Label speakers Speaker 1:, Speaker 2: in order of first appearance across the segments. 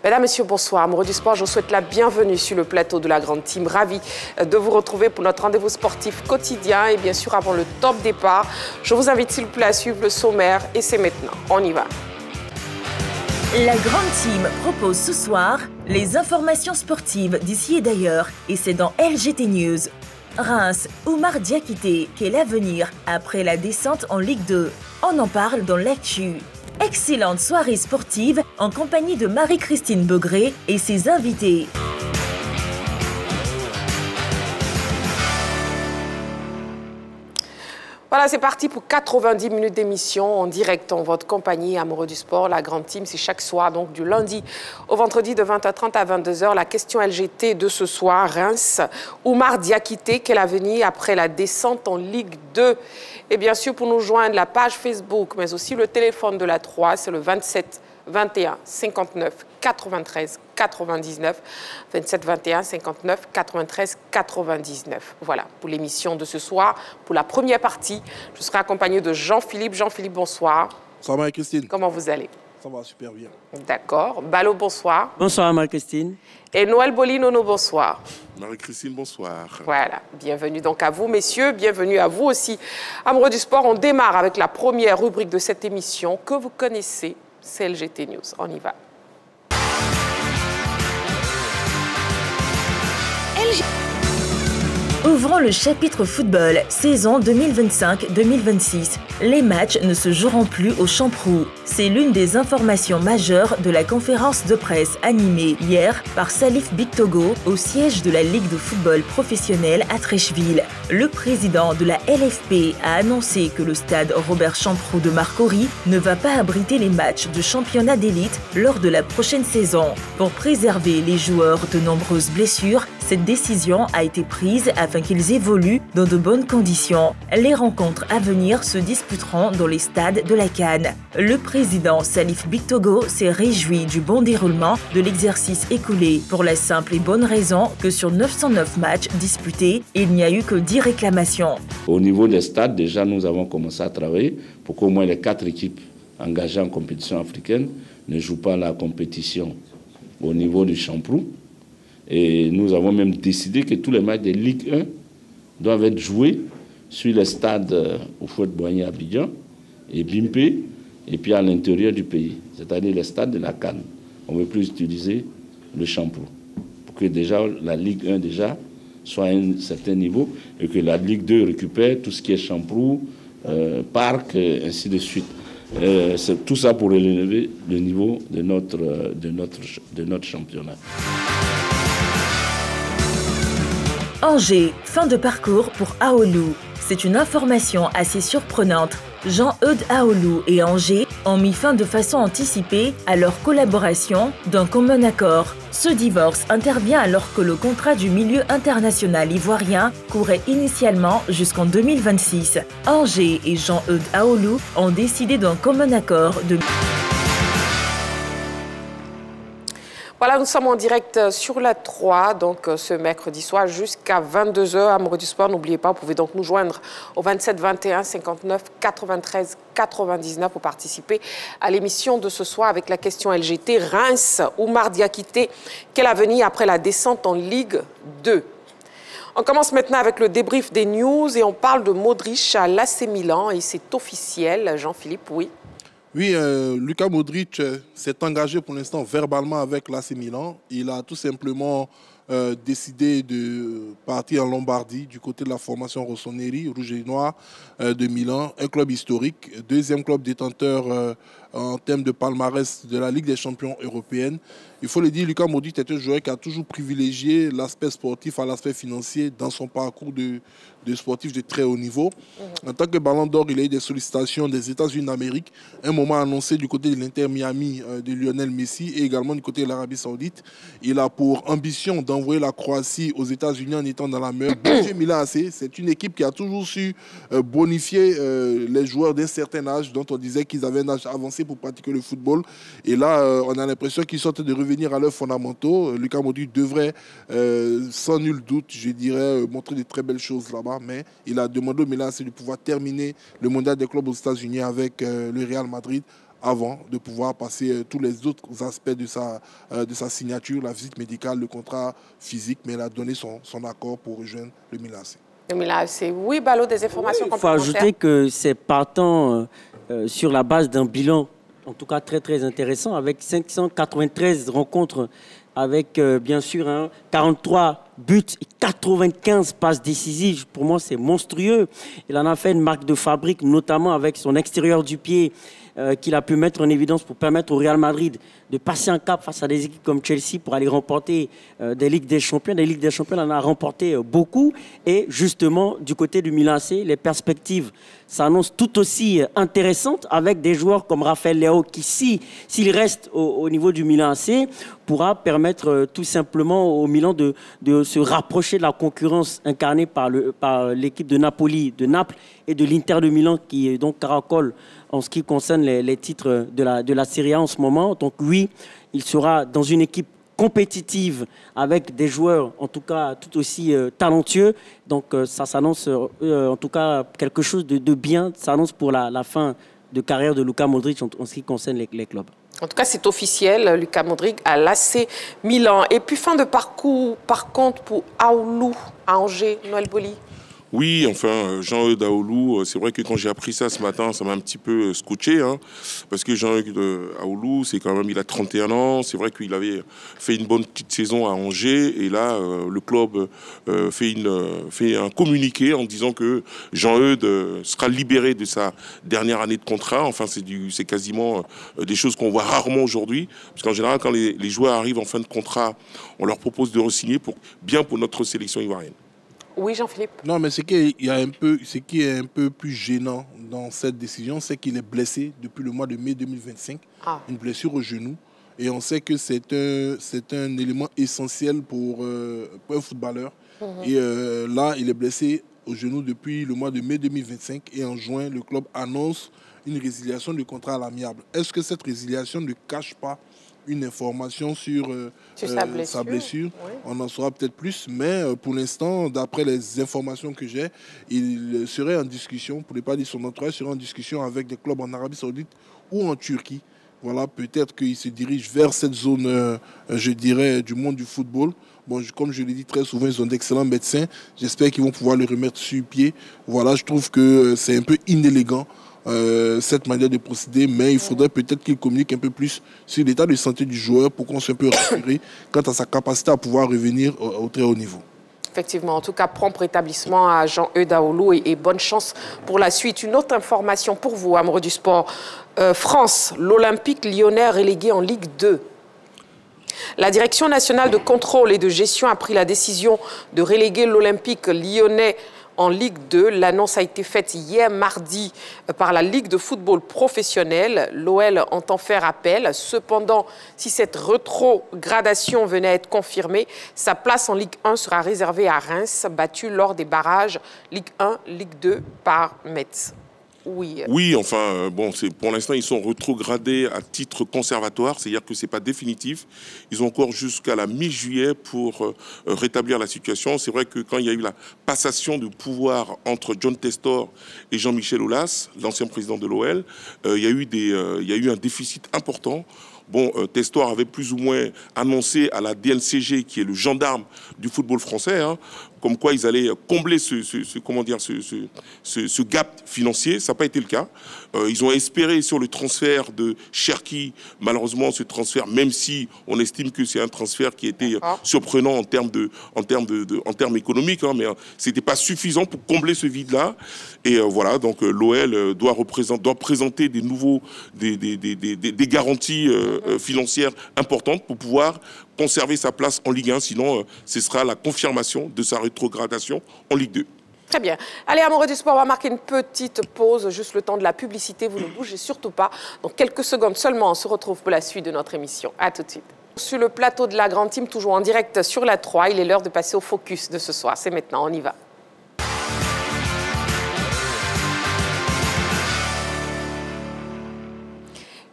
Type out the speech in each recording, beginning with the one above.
Speaker 1: Mesdames, Messieurs, bonsoir. Amoureux du sport, je vous souhaite la bienvenue sur le plateau de la Grande Team. Ravi de vous retrouver pour notre rendez-vous sportif quotidien. Et bien sûr, avant le top départ, je vous invite s'il vous plaît à suivre le sommaire. Et c'est maintenant. On y va.
Speaker 2: La Grande Team propose ce soir les informations sportives d'ici et d'ailleurs. Et c'est dans LGT News. Reims, Oumar Diakité, quel avenir après la descente en Ligue 2? On en parle dans l'actu. Excellente soirée sportive en compagnie de Marie-Christine Begré et ses invités.
Speaker 1: Voilà, c'est parti pour 90 minutes d'émission en direct en votre compagnie, amoureux du sport. La Grande Team, c'est chaque soir, donc du lundi au vendredi de 20h30 à 22h. La question LGT de ce soir, Reims, Oumar Diakité, quel avenir après la descente en Ligue 2? Et bien sûr, pour nous joindre, la page Facebook, mais aussi le téléphone de la 3, c'est le 27 21 59 93 99 27 21 59 93 99. Voilà pour l'émission de ce soir. Pour la première partie, je serai accompagné de Jean-Philippe. Jean-Philippe, bonsoir.
Speaker 3: Bonsoir Marie-Christine.
Speaker 1: Comment vous allez?
Speaker 3: Ça va super bien.
Speaker 1: D'accord. Balo, bonsoir.
Speaker 4: Bonsoir Marie-Christine.
Speaker 1: Et Noël Bolinono, bonsoir.
Speaker 5: Marie-Christine, bonsoir.
Speaker 1: Voilà, bienvenue donc à vous, messieurs, bienvenue à vous aussi. Amoureux du sport, on démarre avec la première rubrique de cette émission que vous connaissez, c'est LGT News. On y va.
Speaker 2: Ouvrons le chapitre football, saison 2025-2026. Les matchs ne se joueront plus au Champroux. C'est l'une des informations majeures de la conférence de presse animée hier par Salif Bictogo au siège de la Ligue de football professionnel à Trècheville. Le président de la LFP a annoncé que le stade Robert Champroux de Marcory ne va pas abriter les matchs de championnat d'élite lors de la prochaine saison. Pour préserver les joueurs de nombreuses blessures, cette décision a été prise afin qu'ils évoluent dans de bonnes conditions. Les rencontres à venir se disputeront dans les stades de la CAN. Le président Salif Bictogo s'est réjoui du bon déroulement de l'exercice écoulé pour la simple et bonne raison que sur 909 matchs disputés, il n'y a eu que 10 réclamations.
Speaker 6: Au niveau des stades, déjà nous avons commencé à travailler pour qu'au moins les 4 équipes engagées en compétition africaine ne jouent pas la compétition au niveau du Champroux. Et nous avons même décidé que tous les matchs de Ligue 1 doivent être joués sur les stades au Fouet-Boigny à Abidjan et Bimpé, et puis à l'intérieur du pays, c'est-à-dire les stades de la CAN. On ne veut plus utiliser le Champroux pour que déjà la Ligue 1 déjà soit à un certain niveau et que la Ligue 2 récupère tout ce qui est Champroux, Parc, ainsi de suite. C'est tout ça pour élever le niveau de notre championnat.
Speaker 2: Angers, fin de parcours pour Aoulou. C'est une information assez surprenante. Jean-Eudes Aoulou et Angers ont mis fin de façon anticipée à leur collaboration d'un commun accord. Ce divorce intervient alors que le contrat du milieu international ivoirien courait initialement jusqu'en 2026. Angers et Jean-Eudes Aoulou ont décidé d'un commun accord de...
Speaker 1: Voilà, nous sommes en direct sur la 3, donc ce mercredi soir jusqu'à 22h. Amoureux du sport, n'oubliez pas, vous pouvez donc nous joindre au 27 21 59 93 99 pour participer à l'émission de ce soir avec la question LGT. Reims, Oumar Diakité, quel avenir après la descente en Ligue 2? On commence maintenant avec le débrief des news et on parle de Modric à l'AC Milan et c'est officiel. Jean-Philippe, oui.
Speaker 3: Oui, Luka Modric s'est engagé pour l'instant verbalement avec l'AC Milan. Il a tout simplement décidé de partir en Lombardie du côté de la formation Rossoneri, Rouge et Noir de Milan, un club historique, deuxième club détenteur en termes de palmarès de la Ligue des champions européenne. Il faut le dire, Luka Modric est un joueur qui a toujours privilégié l'aspect sportif à l'aspect financier dans son parcours de sportif de très haut niveau. En tant que ballon d'or, il a eu des sollicitations des États-Unis d'Amérique, un moment annoncé du côté de l'Inter Miami de Lionel Messi et également du côté de l'Arabie Saoudite. Il a pour ambition d'envoyer la Croatie aux États-Unis en étant dans la meilleure. Milan AC, c'est une équipe qui a toujours su bonifier les joueurs d'un certain âge dont on disait qu'ils avaient un âge avancé pour pratiquer le football. Et là, on a l'impression qu'ils sortent de revenir à leurs fondamentaux. Luka Modric devrait, sans nul doute, je dirais, montrer de très belles choses là-bas. Mais il a demandé au Milan AC de pouvoir terminer le mondial des clubs aux États-Unis avec le Real Madrid avant de pouvoir passer tous les autres aspects de sa signature, la visite médicale, le contrat physique, mais il a donné son accord pour rejoindre le Milan AC.
Speaker 1: Le Milan AC, oui, Ballot, des informations complémentaires.
Speaker 4: Il faut ajouter que c'est partant sur la base d'un bilan, en tout cas très très intéressant, avec 593 rencontres, avec bien sûr 43 buts et 95 passes décisives. Pour moi, c'est monstrueux. Il en a fait une marque de fabrique, notamment avec son extérieur du pied, qu'il a pu mettre en évidence pour permettre au Real Madrid de passer un cap face à des équipes comme Chelsea pour aller remporter des Ligues des Champions. Des Ligues des Champions, on en a remporté beaucoup. Et justement, du côté du Milan AC, les perspectives s'annoncent tout aussi intéressantes avec des joueurs comme Rafael Leao qui, s'il reste au niveau du Milan AC, pourra permettre tout simplement au Milan de se rapprocher de la concurrence incarnée par l'équipe de Napoli, de Naples et de l'Inter de Milan qui donc caracole en ce qui concerne les titres de la Serie A en ce moment. Donc oui, il sera dans une équipe compétitive avec des joueurs en tout cas tout aussi talentueux. Donc ça s'annonce en tout cas quelque chose de bien. Ça s'annonce pour la fin de carrière de Luka Modric en ce qui concerne les clubs.
Speaker 1: En tout cas, c'est officiel, Luka Modric à l'AC Milan. Et puis fin de parcours, par contre, pour Aoulou à Angers, Noël Boli.
Speaker 5: Oui, enfin, Jean-Eudes Aoulou, c'est vrai que quand j'ai appris ça ce matin, ça m'a un petit peu scotché, hein, parce que Jean-Eudes Aoulou, c'est quand même, il a 31 ans, c'est vrai qu'il avait fait une bonne petite saison à Angers, et là, le club fait un communiqué en disant que Jean-Eudes sera libéré de sa dernière année de contrat. Enfin, c'est quasiment des choses qu'on voit rarement aujourd'hui, parce qu'en général, quand les joueurs arrivent en fin de contrat, on leur propose de re-signer pour notre sélection ivoirienne.
Speaker 1: Oui, Jean-Philippe.
Speaker 3: Non, mais ce qui est un peu plus gênant dans cette décision, c'est qu'il est blessé depuis le mois de mai 2025, une blessure au genou. Et on sait que c'est un élément essentiel pour un footballeur. Et là, il est blessé au genou depuis le mois de mai 2025. Et en juin, le club annonce une résiliation du contrat à l'amiable. Est-ce que cette résiliation ne cache pas une information sur sa blessure? Oui. On en saura peut-être plus, mais pour l'instant, d'après les informations que j'ai, il serait en discussion, pour ne pas dire son entourage, serait en discussion avec des clubs en Arabie Saoudite ou en Turquie. Voilà, peut-être qu'il se dirige vers cette zone, je dirais, du monde du football. Bon, comme je l'ai dit très souvent, ils ont d'excellents médecins. J'espère qu'ils vont pouvoir le remettre sur pied. Voilà, je trouve que c'est un peu inélégant cette manière de procéder, mais il faudrait peut-être qu'il communique un peu plus sur l'état de santé du joueur pour qu'on soit un peu rassuré quant à sa capacité à pouvoir revenir au très haut niveau.
Speaker 1: Effectivement, en tout cas, prompt rétablissement à Jean-Eudes Aoulou et bonne chance pour la suite. Une autre information pour vous, amoureux du sport. France, l'Olympique lyonnais relégué en Ligue 2. La Direction nationale de contrôle et de gestion a pris la décision de reléguer l'Olympique lyonnais en Ligue 2. L'annonce a été faite hier mardi par la Ligue de football professionnel. L'OL entend faire appel. Cependant, si cette rétrogradation venait à être confirmée, sa place en Ligue 1 sera réservée à Reims, battue lors des barrages Ligue 1, Ligue 2 par Metz.
Speaker 5: Oui, enfin, bon, pour l'instant, ils sont rétrogradés à titre conservatoire, c'est-à-dire que ce n'est pas définitif. Ils ont encore jusqu'à la mi-juillet pour rétablir la situation. C'est vrai que quand il y a eu la passation de pouvoir entre John Testor et Jean-Michel Aulas, l'ancien président de l'OL, il y a eu un déficit important. Bon, Testor avait plus ou moins annoncé à la DNCG, qui est le gendarme du football français, hein, comme quoi ils allaient combler ce gap financier. Ça n'a pas été le cas. Ils ont espéré sur le transfert de Cherki, malheureusement ce transfert, même si on estime que c'est un transfert qui était surprenant en termes économiques, hein, mais ce n'était pas suffisant pour combler ce vide-là. Et voilà, donc l'OL doit présenter des garanties financières importantes pour pouvoir conserver sa place en Ligue 1, sinon ce sera la confirmation de sa rétrogradation en Ligue 2.
Speaker 1: Très bien. Allez, amoureux du sport, on va marquer une petite pause, juste le temps de la publicité. Vous ne bougez surtout pas. Dans quelques secondes seulement, on se retrouve pour la suite de notre émission. À tout de suite. Sur le plateau de la Grande Team, toujours en direct sur la 3, il est l'heure de passer au focus de ce soir. C'est maintenant, on y va.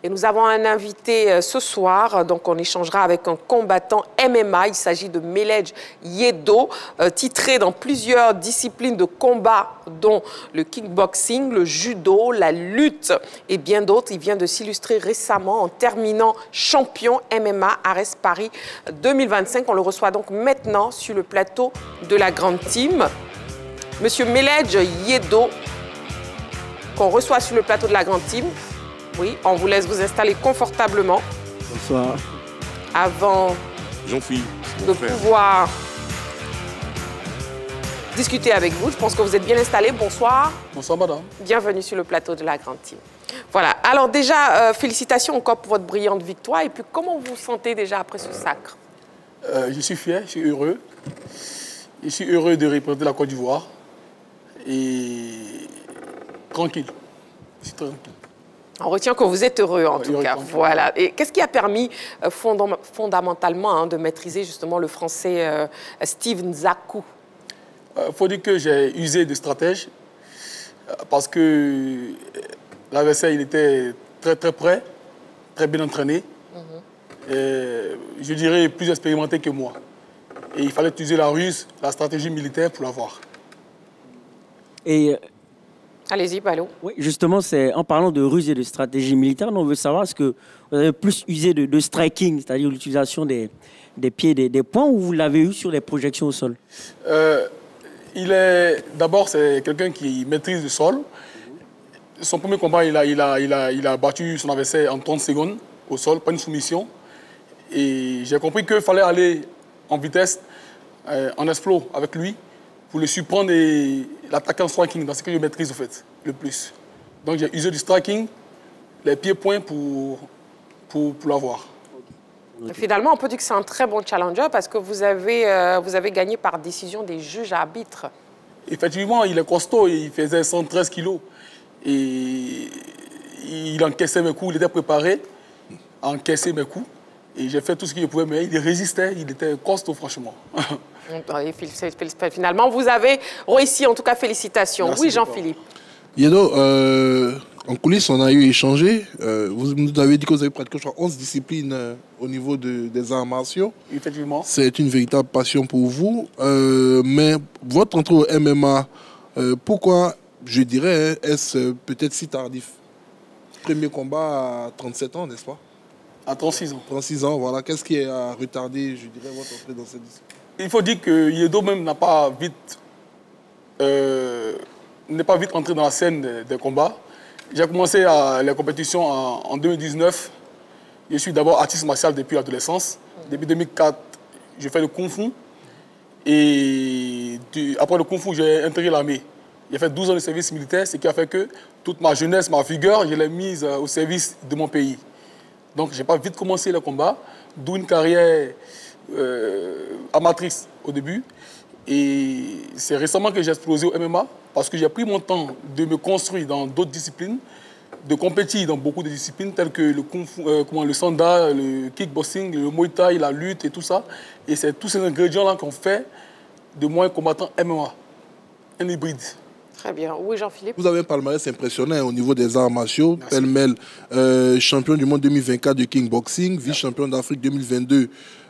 Speaker 1: Et nous avons un invité ce soir, donc on échangera avec un combattant MMA. Il s'agit de Melej Yedo, titré dans plusieurs disciplines de combat, dont le kickboxing, le judo, la lutte et bien d'autres. Il vient de s'illustrer récemment en terminant champion MMA Ares Paris 2025. On le reçoit donc maintenant sur le plateau de la Grande Team. Monsieur Melej Yedo, qu'on reçoit sur le plateau de la Grande Team. Oui, on vous laisse vous installer confortablement.
Speaker 4: Bonsoir.
Speaker 1: Avant de pouvoir discuter avec vous. Je pense que vous êtes bien installés. Bonsoir.
Speaker 7: Bonsoir, madame.
Speaker 1: Bienvenue sur le plateau de la Grande Team. Voilà. Alors déjà, félicitations encore pour votre brillante victoire. Et puis, comment vous vous sentez déjà après ce sacre?
Speaker 7: Je suis fier, je suis heureux. Je suis heureux de représenter la Côte d'Ivoire. Et tranquille. Je suis tranquille.
Speaker 1: On retient que vous êtes heureux, en tout cas. Voilà. Et qu'est-ce qui a permis fondamentalement de maîtriser justement le français Steve Nzaku?
Speaker 7: Il faut dire que j'ai usé de stratège parce que l'adversaire, il était très très prêt, très bien entraîné. Je dirais plus expérimenté que moi. Et il fallait utiliser la ruse, la stratégie militaire pour l'avoir.
Speaker 4: Et
Speaker 1: allez-y, Balo.
Speaker 4: oui, justement, c'est en parlant de ruse et de stratégie militaire, on veut savoir est-ce que vous avez plus usé de striking, c'est-à-dire l'utilisation des pieds, des poings, ou vous l'avez eu sur les projections au sol?
Speaker 7: D'abord, c'est quelqu'un qui maîtrise le sol. Son premier combat, il a battu son adversaire en 30 secondes au sol, pas une soumission. Et j'ai compris qu'il fallait aller en vitesse, en explos avec lui, pour le surprendre et l'attaquer en striking, dans ce que je maîtrise, en fait, le plus. Donc j'ai usé du striking, les pieds-points pour l'avoir.
Speaker 1: Finalement, on peut dire que c'est un très bon challenger parce que vous avez gagné par décision des juges arbitres.
Speaker 7: Effectivement, il est costaud, il faisait 113 kilos. Et il encaissait mes coups, il était préparé à encaisser mes coups. Et j'ai fait tout ce qu'il pouvait, mais il résistait, il était costaud, franchement.
Speaker 1: Finalement, vous avez réussi, en tout cas, félicitations.
Speaker 7: Merci,
Speaker 1: oui, Jean-Philippe.
Speaker 3: Yedo, en coulisses, on a eu échangé. Vous nous avez dit que vous avez pratiqué 11 disciplines au niveau des arts martiaux.
Speaker 7: Effectivement.
Speaker 3: C'est une véritable passion pour vous. Mais votre entrée au MMA, pourquoi, je dirais, est-ce peut-être si tardif? Premier combat à 37 ans, n'est-ce pas?
Speaker 7: À 36 ans.
Speaker 3: 36 ans, voilà. Qu'est-ce qui a retardé, je dirais, votre entrée dans cette discipline?
Speaker 7: Il faut dire que Yedo même n'est pas vite entré dans la scène des combats. J'ai commencé les compétitions en 2019. Je suis d'abord artiste martial depuis l'adolescence. Depuis 2004, je fais le Kung Fu. Et après le Kung Fu, j'ai intégré l'armée. J'ai fait 12 ans de service militaire, ce qui a fait que toute ma jeunesse, ma vigueur, je l'ai mise au service de mon pays. Donc, je n'ai pas vite commencé le combat, d'où une carrière amatrice au début. Et c'est récemment que j'ai explosé au MMA parce que j'ai pris mon temps de me construire dans d'autres disciplines, de compétir dans beaucoup de disciplines telles que le Kung Fu, le Sanda, le kickboxing, le Muay Thai, la lutte et tout ça. Et c'est tous ces ingrédients-là qu'on fait de moi un combattant MMA, un hybride.
Speaker 1: Très bien. Oui, Jean-Philippe.
Speaker 3: Vous avez un palmarès impressionnant au niveau des arts martiaux. Pêle-mêle, champion du monde 2024 de kickboxing, vice-champion d'Afrique 2022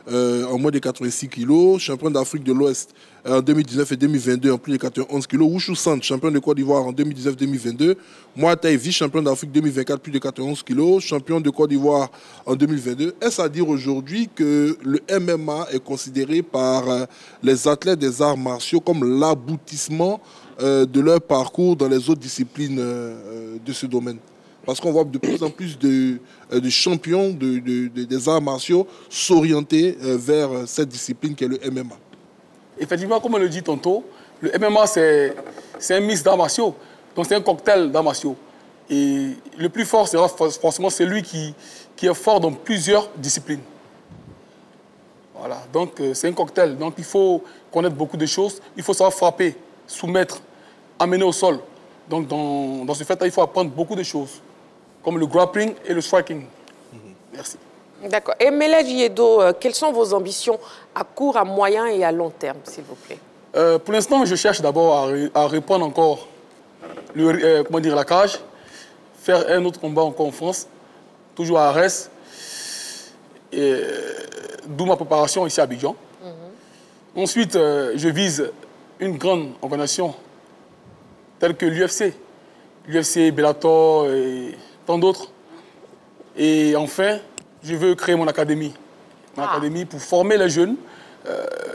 Speaker 3: en moins de 86 kilos, champion d'Afrique de l'Ouest en 2019 et 2022 en plus de 91 kilos, Wushu Sant, champion de Côte d'Ivoire en 2019-2022, Muay Thai, vice-champion d'Afrique 2024, plus de 91 kilos, champion de Côte d'Ivoire en 2022. Est-ce à dire aujourd'hui que le MMA est considéré par les athlètes des arts martiaux comme l'aboutissement de leur parcours dans les autres disciplines de ce domaine? Parce qu'on voit de plus en plus de champions des arts martiaux s'orienter vers cette discipline qui est le MMA.
Speaker 7: Effectivement, comme on le dit tantôt, le MMA, c'est un mix d'arts martiaux. Donc, c'est un cocktail d'arts martiaux. Et le plus fort sera forcément celui qui est fort dans plusieurs disciplines. Voilà, donc c'est un cocktail. Donc, il faut connaître beaucoup de choses. Il faut savoir frapper, soumettre, amener au sol. Donc, dans ce fait-là, il faut apprendre beaucoup de choses, comme le grappling et le striking. Merci.
Speaker 1: D'accord. Et Melej Yedo, quelles sont vos ambitions à court, à moyen et à long terme, s'il vous plaît?
Speaker 7: Pour l'instant, je cherche d'abord à reprendre encore la cage, faire un autre combat encore en France, toujours à Arès, d'où ma préparation ici à Abidjan. Ensuite, je vise une grande organisation telle que l'UFC, Bellator et tant d'autres. Et enfin, je veux créer mon académie. Mon académie pour former les jeunes,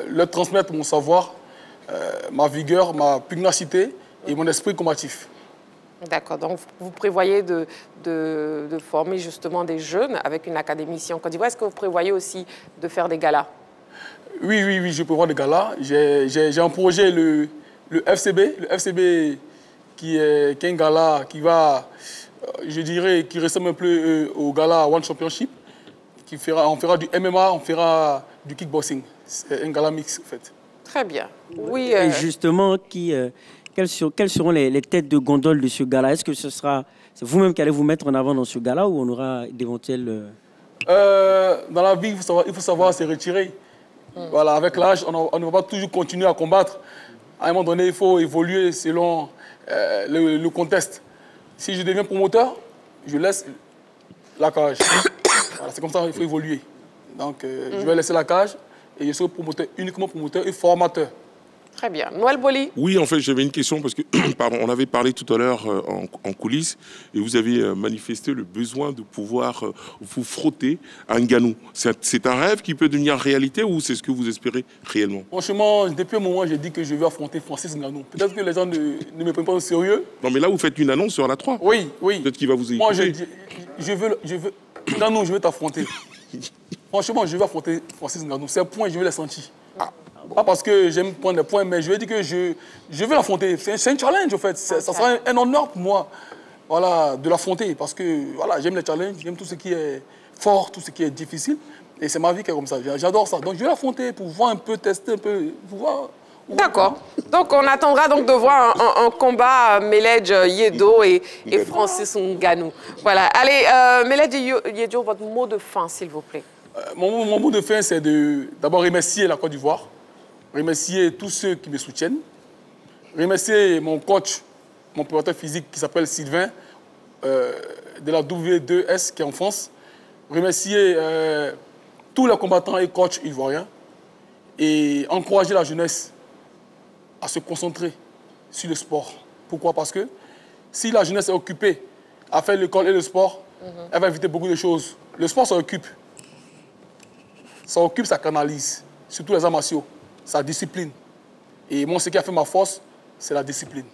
Speaker 7: leur transmettre mon savoir, ma vigueur, ma pugnacité et mon esprit combatif.
Speaker 1: D'accord, donc vous prévoyez de former justement des jeunes avec une académie ici en Côte d'Ivoire. Est-ce que vous prévoyez aussi de faire des galas?
Speaker 7: Oui, je prévois des galas. J'ai un projet, le FCB. Le FCB qui est un gala qui va, je dirais, qui ressemble un peu au gala One Championship. On fera du MMA, on fera du kickboxing. C'est un gala mix, en fait.
Speaker 1: Très bien. Oui.
Speaker 4: Et justement, quelles seront les têtes de gondole de ce gala? Est-ce que c'est vous-même qui allez vous mettre en avant dans ce gala ou on aura d'éventuels...
Speaker 7: Dans la vie, il faut savoir se retirer. Voilà, avec l'âge, on ne va pas toujours continuer à combattre. À un moment donné, il faut évoluer selon le contexte. Si je deviens promoteur, je laisse la cage. Voilà, c'est comme ça qu'il faut évoluer. Donc, je vais laisser la cage et je serai promoteur, uniquement promoteur et formateur.
Speaker 1: Très bien. Noël Boli.
Speaker 5: Oui, en fait, j'avais une question parce que, pardon, on avait parlé tout à l'heure en coulisses et vous avez manifesté le besoin de pouvoir vous frotter à Ngannou. C'est un rêve qui peut devenir réalité ou c'est ce que vous espérez réellement?
Speaker 7: Franchement, depuis un moment, j'ai dit que je vais affronter Francis Ngannou. Peut-être que les gens ne me prennent pas au sérieux.
Speaker 5: Non, mais là, vous faites une annonce sur la 3.
Speaker 7: Oui.
Speaker 5: Peut-être qu'il va vous écouter.
Speaker 7: Moi, je veux Ngannou, je vais t'affronter. Franchement, je vais affronter Francis Ngannou. Ces points, je vais les sentir. Pas parce que j'aime prendre des points, mais je vais dire que je vais l'affronter. C'est un challenge, en fait. Ça sera un honneur pour moi, voilà, de l'affronter. Parce que voilà, j'aime les challenges, j'aime tout ce qui est fort, tout ce qui est difficile. Et c'est ma vie qui est comme ça. J'adore ça. Donc je vais l'affronter pour voir un peu, tester un peu, pour voir.
Speaker 1: D'accord. Donc on attendra donc de voir un combat Meledj Yedo et Francis Ngannou. Voilà. Allez, Meledj Yedo, votre mot de fin, s'il vous plaît.
Speaker 7: Mon mot de fin, c'est d'abord remercier la Côte d'Ivoire, remercier tous ceux qui me soutiennent, remercier mon coach, mon préparateur physique qui s'appelle Sylvain, de la W2S qui est en France, remercier tous les combattants et coachs ivoiriens et encourager la jeunesse à se concentrer sur le sport. Pourquoi? Parce que si la jeunesse est occupée à faire l'école et le sport, elle va éviter beaucoup de choses. Le sport, ça occupe. Ça occupe, ça canalise. Surtout les arts martiaux. Ça discipline. Et moi, ce qui a fait ma force, c'est la discipline.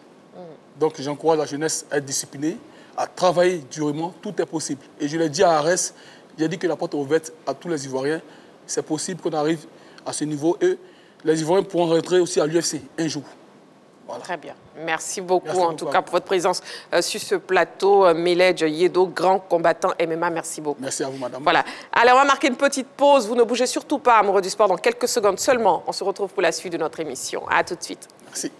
Speaker 7: Donc, j'encourage la jeunesse à être disciplinée, à travailler durement. Tout est possible. Et je l'ai dit à Arès, j'ai dit que la porte est ouverte à tous les Ivoiriens. C'est possible qu'on arrive à ce niveau et les Ivoiriens pourront rentrer aussi à l'UFC un jour. Voilà.
Speaker 1: Très bien. Merci beaucoup, en tout cas, pour votre présence sur ce plateau. Meledj Yedo, grand combattant MMA. Merci beaucoup.
Speaker 7: Merci à vous, madame.
Speaker 1: Voilà. Allez, on va marquer une petite pause. Vous ne bougez surtout pas, amoureux du sport, dans quelques secondes seulement. On se retrouve pour la suite de notre émission. À tout de suite.
Speaker 7: Merci.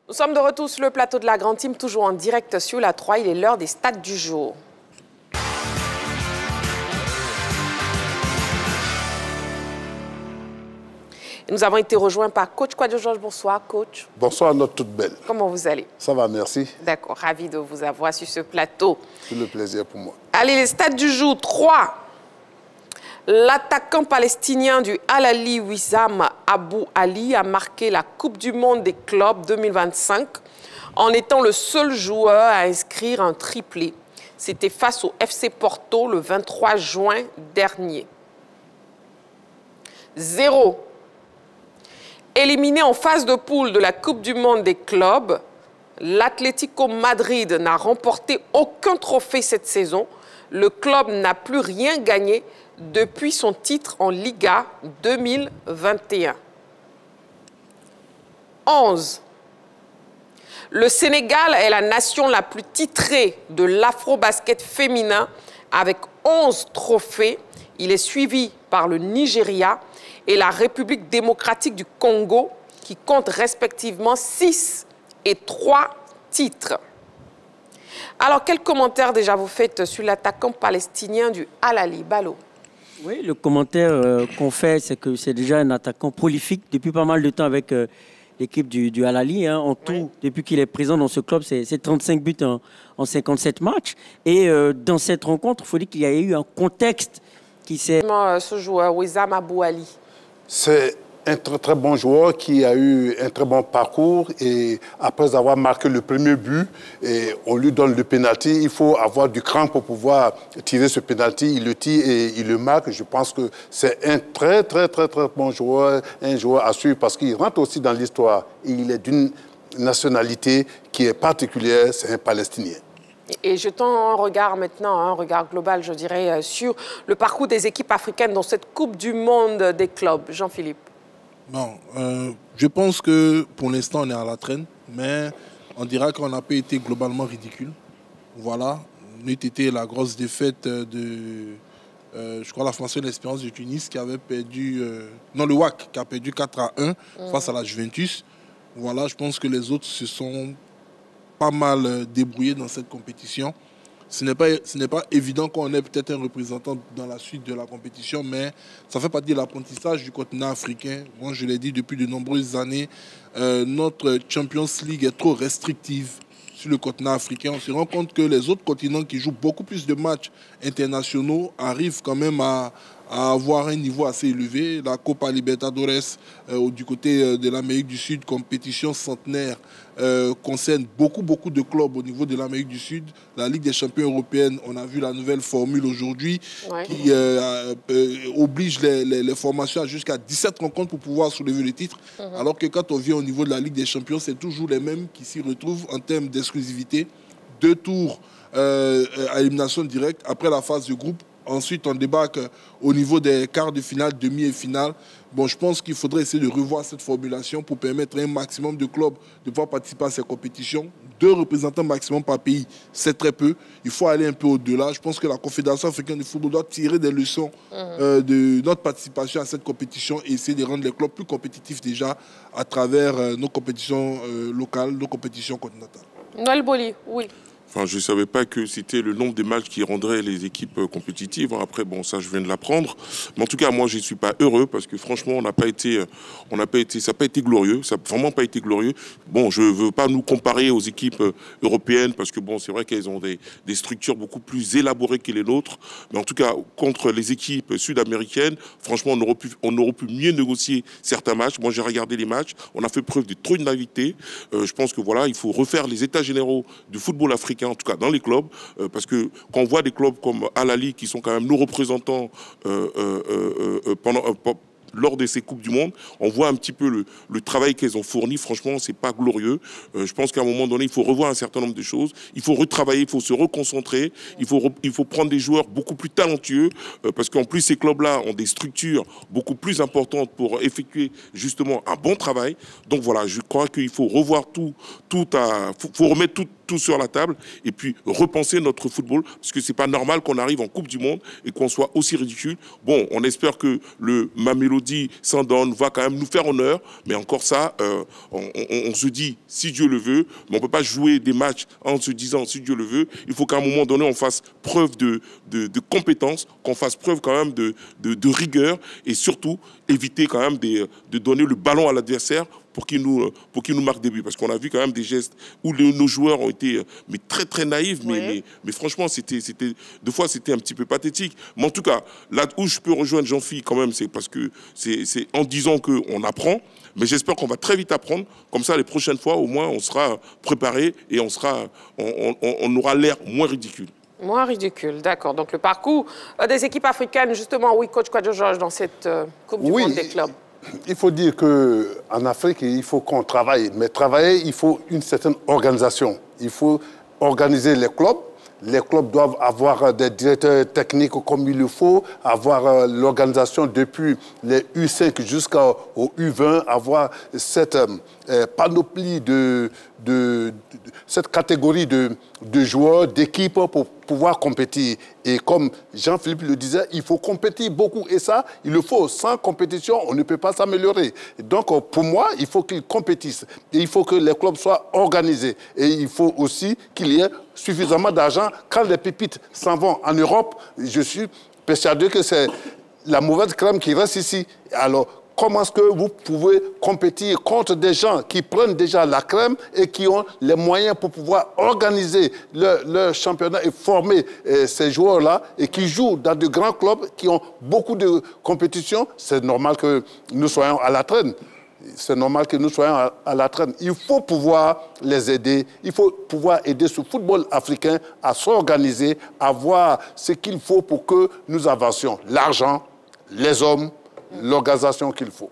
Speaker 1: Nous sommes de retour sur le plateau de la Grande Team, toujours en direct sur la 3. Il est l'heure des stats du jour. Nous avons été rejoints par coach Kouadio Georges. Bonsoir, coach.
Speaker 8: Bonsoir, notre toute belle.
Speaker 1: Comment vous allez?
Speaker 8: Ça va, merci.
Speaker 1: D'accord, ravi de vous avoir sur ce plateau.
Speaker 8: C'est le plaisir pour moi.
Speaker 1: Allez, les stats du jour. 3. L'attaquant palestinien du Al Ahly, Wissam Abou Ali, a marqué la Coupe du Monde des clubs 2025 en étant le seul joueur à inscrire un triplé. C'était face au FC Porto le 23 juin dernier. 0. Éliminé en phase de poule de la Coupe du Monde des clubs, l'Atlético Madrid n'a remporté aucun trophée cette saison. Le club n'a plus rien gagné depuis son titre en Liga 2021. 11. Le Sénégal est la nation la plus titrée de l'afro-basket féminin avec 11 trophées. Il est suivi par le Nigeria et la République démocratique du Congo qui comptent respectivement 6 et 3 titres. Alors, quel commentaire déjà vous faites sur l'attaquant palestinien du Al Ahly, Balo?
Speaker 4: Oui, le commentaire qu'on fait, c'est que c'est déjà un attaquant prolifique depuis pas mal de temps avec l'équipe du Al-Ahly. Hein, en tout, depuis qu'il est présent dans ce club, c'est 35 buts en 57 matchs. Et dans cette rencontre, il faut dire qu'il y a eu un contexte qui s'est...
Speaker 1: Ce joueur, Wissam Abou Ali.
Speaker 8: C'est un très très bon joueur qui a eu un très bon parcours et après avoir marqué le premier but, et on lui donne le pénalty. Il faut avoir du cran pour pouvoir tirer ce pénalty. Il le tire et il le marque. Je pense que c'est un très très très très bon joueur, un joueur à suivre parce qu'il rentre aussi dans l'histoire. Il est d'une nationalité qui est particulière, c'est un Palestinien.
Speaker 1: Et jetons un regard maintenant, un regard global, je dirais, sur le parcours des équipes africaines dans cette Coupe du Monde des clubs. Jean-Philippe.
Speaker 3: Bon, je pense que pour l'instant, on est à la traîne, mais on dira qu'on n'a pas été globalement ridicule. Voilà, nous été la grosse défaite de, je crois, la Formation d'Espérance de Tunis qui avait perdu, non, le WAC qui a perdu 4-1 face à la Juventus. Voilà, je pense que les autres se sont pas mal débrouillés dans cette compétition. Ce n'est pas évident qu'on ait peut-être un représentant dans la suite de la compétition, mais ça fait partie de l'apprentissage du continent africain. Moi, je l'ai dit depuis de nombreuses années, notre Champions League est trop restrictive sur le continent africain. On se rend compte que les autres continents qui jouent beaucoup plus de matchs internationaux arrivent quand même à avoir un niveau assez élevé. La Copa Libertadores du côté de l'Amérique du Sud, compétition centenaire, concerne beaucoup de clubs au niveau de l'Amérique du Sud. La Ligue des champions européenne, on a vu la nouvelle formule aujourd'hui qui oblige les formations à jusqu'à 17 rencontres pour pouvoir soulever le titre. Alors que quand on vient au niveau de la Ligue des champions, c'est toujours les mêmes qui s'y retrouvent en termes d'exclusivité. 2 tours à élimination directe après la phase de groupe. Ensuite, on débarque au niveau des quarts de finale, demi et finale. Bon, je pense qu'il faudrait essayer de revoir cette formulation pour permettre à un maximum de clubs de pouvoir participer à ces compétitions. 2 représentants maximum par pays, c'est très peu. Il faut aller un peu au-delà. Je pense que la Confédération africaine de football doit tirer des leçons de notre participation à cette compétition et essayer de rendre les clubs plus compétitifs déjà à travers nos compétitions locales, nos compétitions continentales.
Speaker 1: Noël Boli, oui.
Speaker 5: Enfin, je ne savais pas que c'était le nombre de matchs qui rendrait les équipes compétitives. Après, bon, ça, je viens de l'apprendre. Mais en tout cas, moi, je ne suis pas heureux parce que franchement, ça n'a pas été glorieux. Ça n'a vraiment pas été glorieux. Bon, je ne veux pas nous comparer aux équipes européennes parce que, bon, c'est vrai qu'elles ont des structures beaucoup plus élaborées que les nôtres. Mais en tout cas, contre les équipes sud-américaines, franchement, on aurait pu mieux négocier certains matchs. Moi, j'ai regardé les matchs. On a fait preuve de trop de naïveté. Je pense que, voilà, il faut refaire les états généraux du football africain, en tout cas dans les clubs, parce que quand on voit des clubs comme Al-Ahly qui sont quand même nos représentants lors de ces Coupes du Monde, on voit un petit peu le travail qu'elles ont fourni. Franchement, c'est pas glorieux. Je pense qu'à un moment donné, il faut revoir un certain nombre de choses. Il faut retravailler, il faut se reconcentrer. Il faut prendre des joueurs beaucoup plus talentueux, parce qu'en plus, ces clubs-là ont des structures beaucoup plus importantes pour effectuer justement un bon travail. Donc voilà, je crois qu'il faut revoir faut remettre tout sur la table et puis repenser notre football, parce que c'est pas normal qu'on arrive en Coupe du Monde et qu'on soit aussi ridicule. Bon, on espère que le Mamelodi Sundowns va quand même nous faire honneur, mais encore ça, on se dit si Dieu le veut, mais on peut pas jouer des matchs en se disant si Dieu le veut. Il faut qu'à un moment donné on fasse preuve de compétence, qu'on fasse preuve quand même de rigueur et surtout éviter quand même de donner le ballon à l'adversaire pour qu'il nous marque des buts. Parce qu'on a vu quand même des gestes où nos joueurs ont été très très naïfs, mais franchement, deux fois c'était un petit peu pathétique. Mais en tout cas, là où je peux rejoindre Jean-Philippe quand même, c'est parce que c'est en disant qu'on apprend, mais j'espère qu'on va très vite apprendre. Comme ça, les prochaines fois, au moins, on sera préparé et on aura l'air moins ridicule.
Speaker 1: Moins ridicule, d'accord. Donc le parcours des équipes africaines, justement, oui, coach Kwadjo Georges, dans cette Coupe du Monde des clubs.
Speaker 8: Il faut dire qu'en Afrique, il faut qu'on travaille. Mais travailler, il faut une certaine organisation. Il faut organiser les clubs. Les clubs doivent avoir des directeurs techniques comme il le faut, avoir l'organisation depuis les U5 jusqu'au U20, avoir cette panoplie cette catégorie de joueurs, d'équipes pour pouvoir compétir. Et comme Jean-Philippe le disait, il faut compétir beaucoup. Et ça, il le faut. Sans compétition, on ne peut pas s'améliorer. Donc, pour moi, il faut qu'ils compétissent. Et il faut que les clubs soient organisés. Et il faut aussi qu'il y ait suffisamment d'argent. Quand les pépites s'en vont en Europe, je suis persuadé que c'est la mauvaise crème qui reste ici. Alors, comment est-ce que vous pouvez compétir contre des gens qui prennent déjà la crème et qui ont les moyens pour pouvoir organiser leur championnat et former ces joueurs-là et qui jouent dans de grands clubs qui ont beaucoup de compétitions? C'est normal que nous soyons à la traîne. C'est normal que nous soyons à la traîne. Il faut pouvoir les aider. Il faut pouvoir aider ce football africain à s'organiser, à voir ce qu'il faut pour que nous avancions. L'argent, les hommes, l'organisation qu'il faut.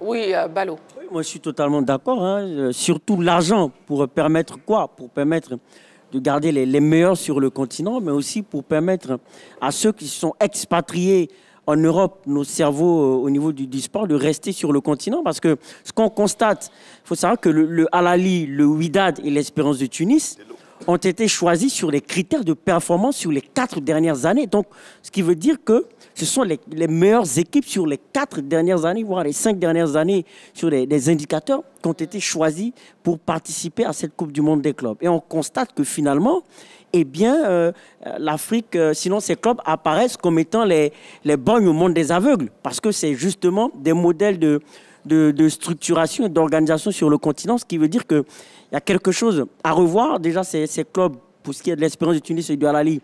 Speaker 1: Oui, Balo.
Speaker 4: Oui, moi, je suis totalement d'accord. Hein. Surtout l'argent pour permettre quoi? Pour permettre de garder les meilleurs sur le continent, mais aussi pour permettre à ceux qui sont expatriés en Europe, nos cerveaux au niveau du sport, de rester sur le continent. Parce que ce qu'on constate, il faut savoir que le Al Ahly, le Wydad et l'Espérance de Tunis ont été choisis sur les critères de performance sur les 4 dernières années. Donc, ce qui veut dire que ce sont les meilleures équipes sur les 4 dernières années, voire les 5 dernières années, sur des indicateurs qui ont été choisis pour participer à cette Coupe du Monde des clubs. Et on constate que finalement, eh bien, l'Afrique, sinon ces clubs apparaissent comme étant les borgnes au monde des aveugles, parce que c'est justement des modèles de structuration et d'organisation sur le continent, ce qui veut dire qu'il y a quelque chose à revoir. Déjà, ces clubs, pour ce qui est de l'Espérance de Tunis et du Al Ahly,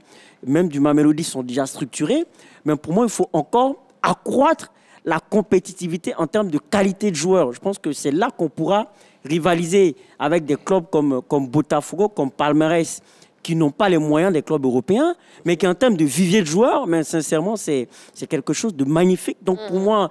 Speaker 4: même du Mamelodi, sont déjà structurés. Mais pour moi, il faut encore accroître la compétitivité en termes de qualité de joueurs. Je pense que c'est là qu'on pourra rivaliser avec des clubs comme Botafogo, comme Palmeiras, qui n'ont pas les moyens des clubs européens, mais qui en termes de vivier de joueurs, mais sincèrement, c'est quelque chose de magnifique. Donc pour moi,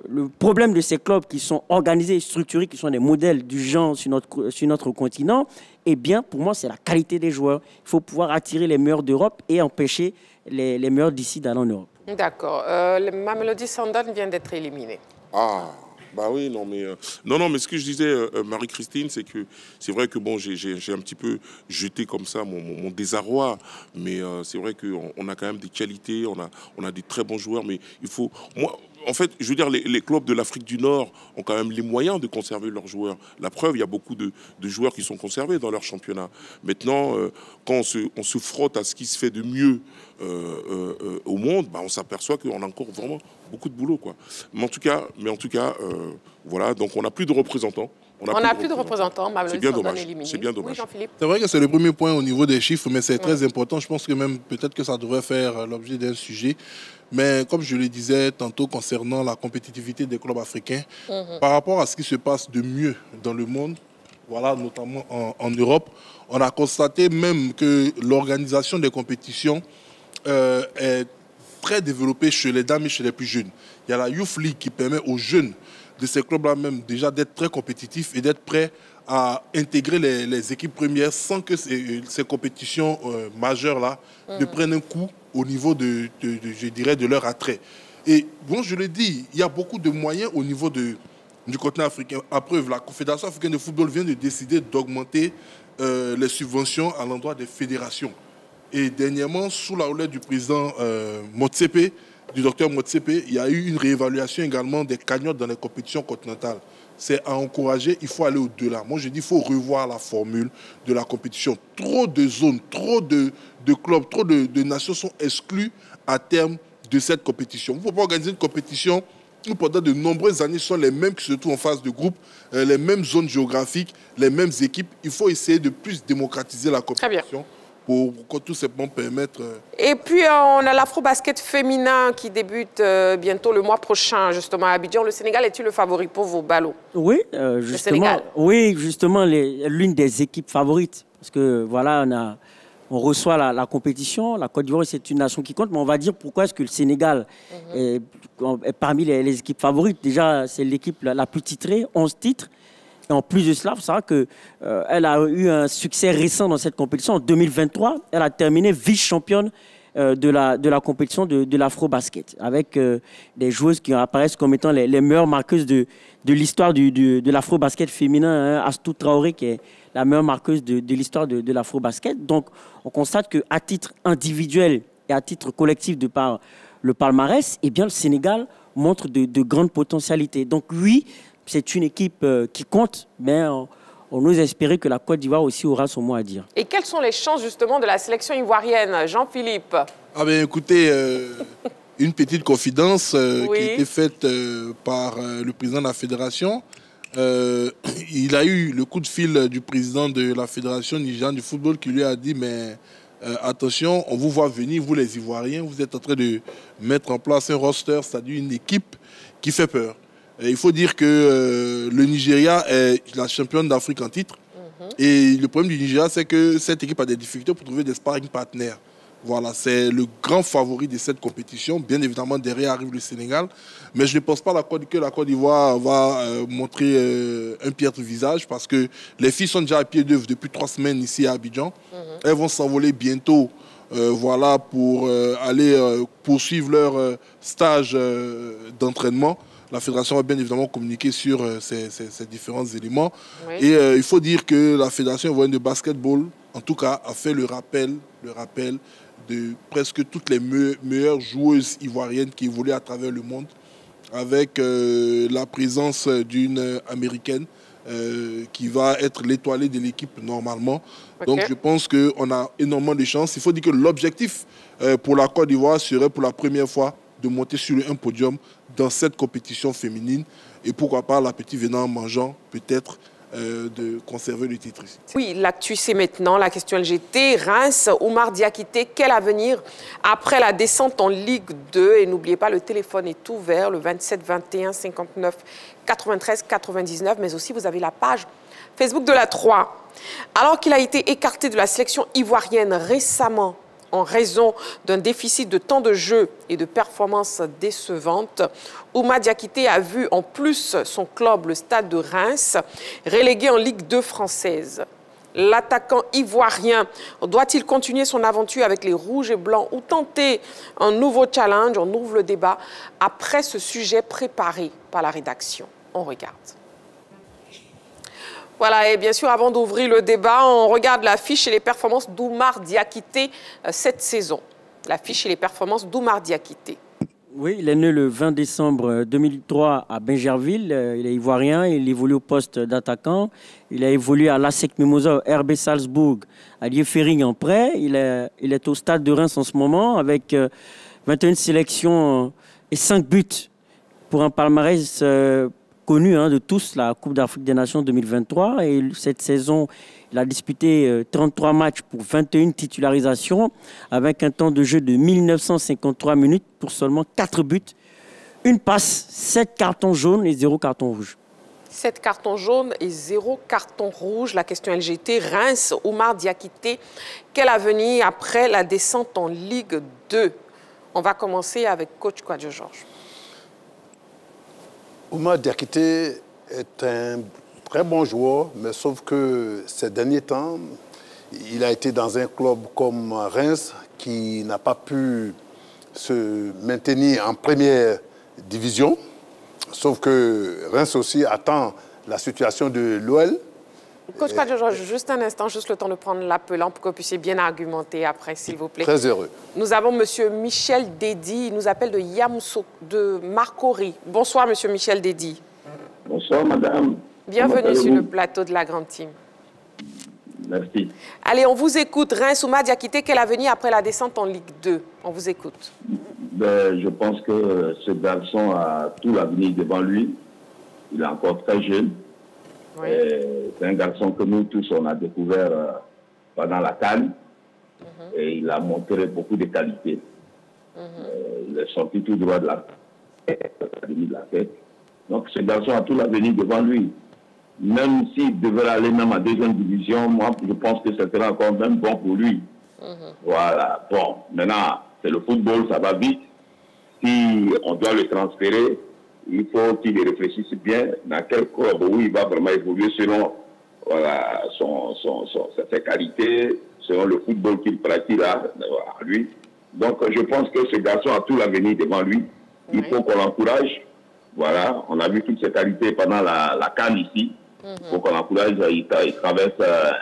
Speaker 4: le problème de ces clubs qui sont organisés et structurés, qui sont des modèles du genre sur notre continent, eh bien, pour moi, c'est la qualité des joueurs. Il faut pouvoir attirer les meilleurs d'Europe et empêcher les meilleurs d'ici d'aller en Europe.
Speaker 1: D'accord. Le Mamelodi Sundowns vient d'être éliminé.
Speaker 5: Ah, bah oui, non, mais ce que je disais, Marie-Christine, c'est que c'est vrai que bon, j'ai un petit peu jeté comme ça mon désarroi, mais c'est vrai qu'on a quand même des qualités, on a des très bons joueurs, mais il faut... Moi, en fait, je veux dire, les clubs de l'Afrique du Nord ont quand même les moyens de conserver leurs joueurs. La preuve, il y a beaucoup de joueurs qui sont conservés dans leur championnat. Maintenant, quand on se frotte à ce qui se fait de mieux au monde, bah, on s'aperçoit qu'on a encore vraiment beaucoup de boulot, quoi. Mais en tout cas, voilà, donc on n'a plus de représentants.
Speaker 1: On n'a plus de représentants.
Speaker 5: C'est bien dommage. C'est bien dommage.
Speaker 1: Oui, Jean-Philippe.
Speaker 3: C'est vrai que c'est le premier point au niveau des chiffres, mais c'est très important. Je pense que même peut-être que ça devrait faire l'objet d'un sujet. Mais comme je le disais tantôt concernant la compétitivité des clubs africains, par rapport à ce qui se passe de mieux dans le monde, voilà, notamment en Europe, on a constaté même que l'organisation des compétitions est très développée chez les dames et chez les plus jeunes. Il y a la Youth League qui permet aux jeunes de ces clubs-là même déjà d'être très compétitifs et d'être prêts à intégrer les équipes premières sans que ces compétitions majeures-là ne prennent un coup au niveau je dirais, de leur attrait. Et bon, je le dis, il y a beaucoup de moyens au niveau du continent africain. À preuve, la Confédération africaine de football vient de décider d'augmenter les subventions à l'endroit des fédérations. Et dernièrement, sous la houlette du président Motsepe, du docteur Motsepe, il y a eu une réévaluation également des cagnottes dans les compétitions continentales. C'est à encourager, il faut aller au-delà. Moi, je dis qu'il faut revoir la formule de la compétition. Trop de zones, trop de clubs, trop de nations sont exclues à terme de cette compétition. Vous ne pouvez pas organiser une compétition où pendant de nombreuses années, ce sont les mêmes qui se trouvent en phase de groupe, les mêmes zones géographiques, les mêmes équipes. Il faut essayer de plus démocratiser la compétition. Pour tout simplement permettre...
Speaker 1: Et puis, on a l'afro-basket féminin qui débute bientôt le mois prochain, justement, à Abidjan. Le Sénégal est-il le favori pour vos ballots?
Speaker 4: Oui, justement, l'une des équipes favorites. Parce que, voilà, on reçoit la compétition. La Côte d'Ivoire, c'est une nation qui compte. Mais on va dire pourquoi est-ce que le Sénégal est parmi les équipes favorites. Déjà, c'est l'équipe la plus titrée, 11 titres. Et en plus de cela, il faut savoir qu'elle a eu un succès récent dans cette compétition. En 2023, elle a terminé vice-championne de la compétition de l'afro-basket, avec des joueuses qui apparaissent comme étant les meilleures marqueuses de l'histoire de l'afro-basket féminin. Hein, Astou Traoré, qui est la meilleure marqueuse de l'histoire de l'afro-basket. Donc, on constate qu'à titre individuel et à titre collectif de par le palmarès, eh bien, le Sénégal montre de grandes potentialités. Donc, oui, c'est une équipe qui compte, mais on ose espérer que la Côte d'Ivoire aussi aura son mot à dire.
Speaker 1: Et quelles sont les chances justement de la sélection ivoirienne, Jean-Philippe?
Speaker 3: Ah ben écoutez, une petite confidence qui a été faite par le président de la fédération. Il a eu le coup de fil du président de la fédération nigériane du football qui lui a dit mais attention, on vous voit venir, vous les Ivoiriens, vous êtes en train de mettre en place un roster, c'est-à-dire une équipe qui fait peur. Et il faut dire que le Nigeria est la championne d'Afrique en titre. Et le problème du Nigeria, c'est que cette équipe a des difficultés pour trouver des sparring partners. Voilà, c'est le grand favori de cette compétition. Bien évidemment, derrière arrive le Sénégal. Mais je ne pense pas que la Côte d'Ivoire va montrer un piètre visage parce que les filles sont déjà à pied d'œuvre depuis 3 semaines ici à Abidjan. Elles vont s'envoler bientôt voilà, pour aller poursuivre leur stage d'entraînement. La fédération va bien évidemment communiquer sur ces différents éléments. Oui. Et il faut dire que la fédération ivoirienne de basketball, en tout cas, a fait le rappel de presque toutes les meilleures joueuses ivoiriennes qui évoluent à travers le monde, avec la présence d'une Américaine qui va être l'étoilée de l'équipe normalement. Okay. Donc je pense qu'on a énormément de chances. Il faut dire que l'objectif pour la Côte d'Ivoire serait pour la première fois de monter sur un podium dans cette compétition féminine. Et pourquoi pas, la petite venant en mangeant, peut-être, de conserver le titre ici.
Speaker 1: Oui, l'actu c'est maintenant la question LGT. Reims, Oumar Diakité, quel avenir après la descente en Ligue 2? Et n'oubliez pas, le téléphone est ouvert, le 27 21 59 93 99, mais aussi vous avez la page Facebook de la 3. Alors qu'il a été écarté de la sélection ivoirienne récemment en raison d'un déficit de temps de jeu et de performances décevantes, Oumar Diakité a vu en plus son club, le Stade de Reims, relégué en Ligue 2 française. L'attaquant ivoirien doit-il continuer son aventure avec les Rouges et Blancs ou tenter un nouveau challenge? On ouvre le débat après ce sujet préparé par la rédaction. On regarde. Voilà, et bien sûr, avant d'ouvrir le débat, on regarde l'affiche et les performances d'Oumar Diakité cette saison. L'affiche et les performances d'Oumar Diakité.
Speaker 4: Oui, il est né le 20 décembre 2003 à Bingerville. Il est ivoirien, il évolue au poste d'attaquant. Il a évolué à l'ASEC Mimosa, au RB Salzbourg, à Liefering en prêt. Il est au Stade de Reims en ce moment avec 21 sélections et 5 buts pour un palmarès connu de tous, la Coupe d'Afrique des Nations 2023. Et cette saison, il a disputé 33 matchs pour 21 titularisations avec un temps de jeu de 1953 minutes pour seulement 4 buts, une passe, 7 cartons jaunes et 0 carton rouge.
Speaker 1: 7 cartons jaunes et 0 carton rouge. La question LGT, Reims, Oumar Diakité, quel avenir après la descente en Ligue 2? On va commencer avec coach Kouadio Georges.
Speaker 8: Oumar Diakité est un très bon joueur, mais sauf que ces derniers temps, il a été dans un club comme Reims qui n'a pas pu se maintenir en première division. Sauf que Reims aussi attend la situation de l'OL.
Speaker 1: Coach Kouadio Georges, juste un instant, juste le temps de prendre l'appelant pour que vous puissiez bien argumenter après, s'il vous plaît.
Speaker 8: Très heureux.
Speaker 1: Nous avons M. Michel Dédi, il nous appelle de Yamoussoukro, de Marcory. Bonsoir, M. Michel Dédi.
Speaker 9: Bonsoir, madame.
Speaker 1: Bienvenue sur le plateau de la Grande Team.
Speaker 9: Merci.
Speaker 1: Allez, on vous écoute. Reims, Oumar Diakité, quel avenir après la descente en Ligue 2? On vous écoute.
Speaker 9: Je pense que ce garçon a tout l'avenir devant lui. Il est encore très jeune. Oui. C'est un garçon que nous tous, on a découvert pendant la CAN. Et il a montré beaucoup de qualités. Il est sorti tout droit de l'académie de la tête. Donc ce garçon a tout l'avenir devant lui. Même s'il devait aller même en deuxième division, moi je pense que ce serait encore même bon pour lui. Voilà. Bon, maintenant, c'est le football, ça va vite. Si on doit le transférer, il faut qu'il réfléchisse bien dans quel club où il va vraiment évoluer selon voilà, ses qualités, selon le football qu'il pratique là, lui. Donc je pense que ce garçon a tout l'avenir devant lui. Il faut qu'on l'encourage. Voilà, on a vu toutes ses qualités pendant la CAN ici. Il faut qu'on l'encourage. Il traverse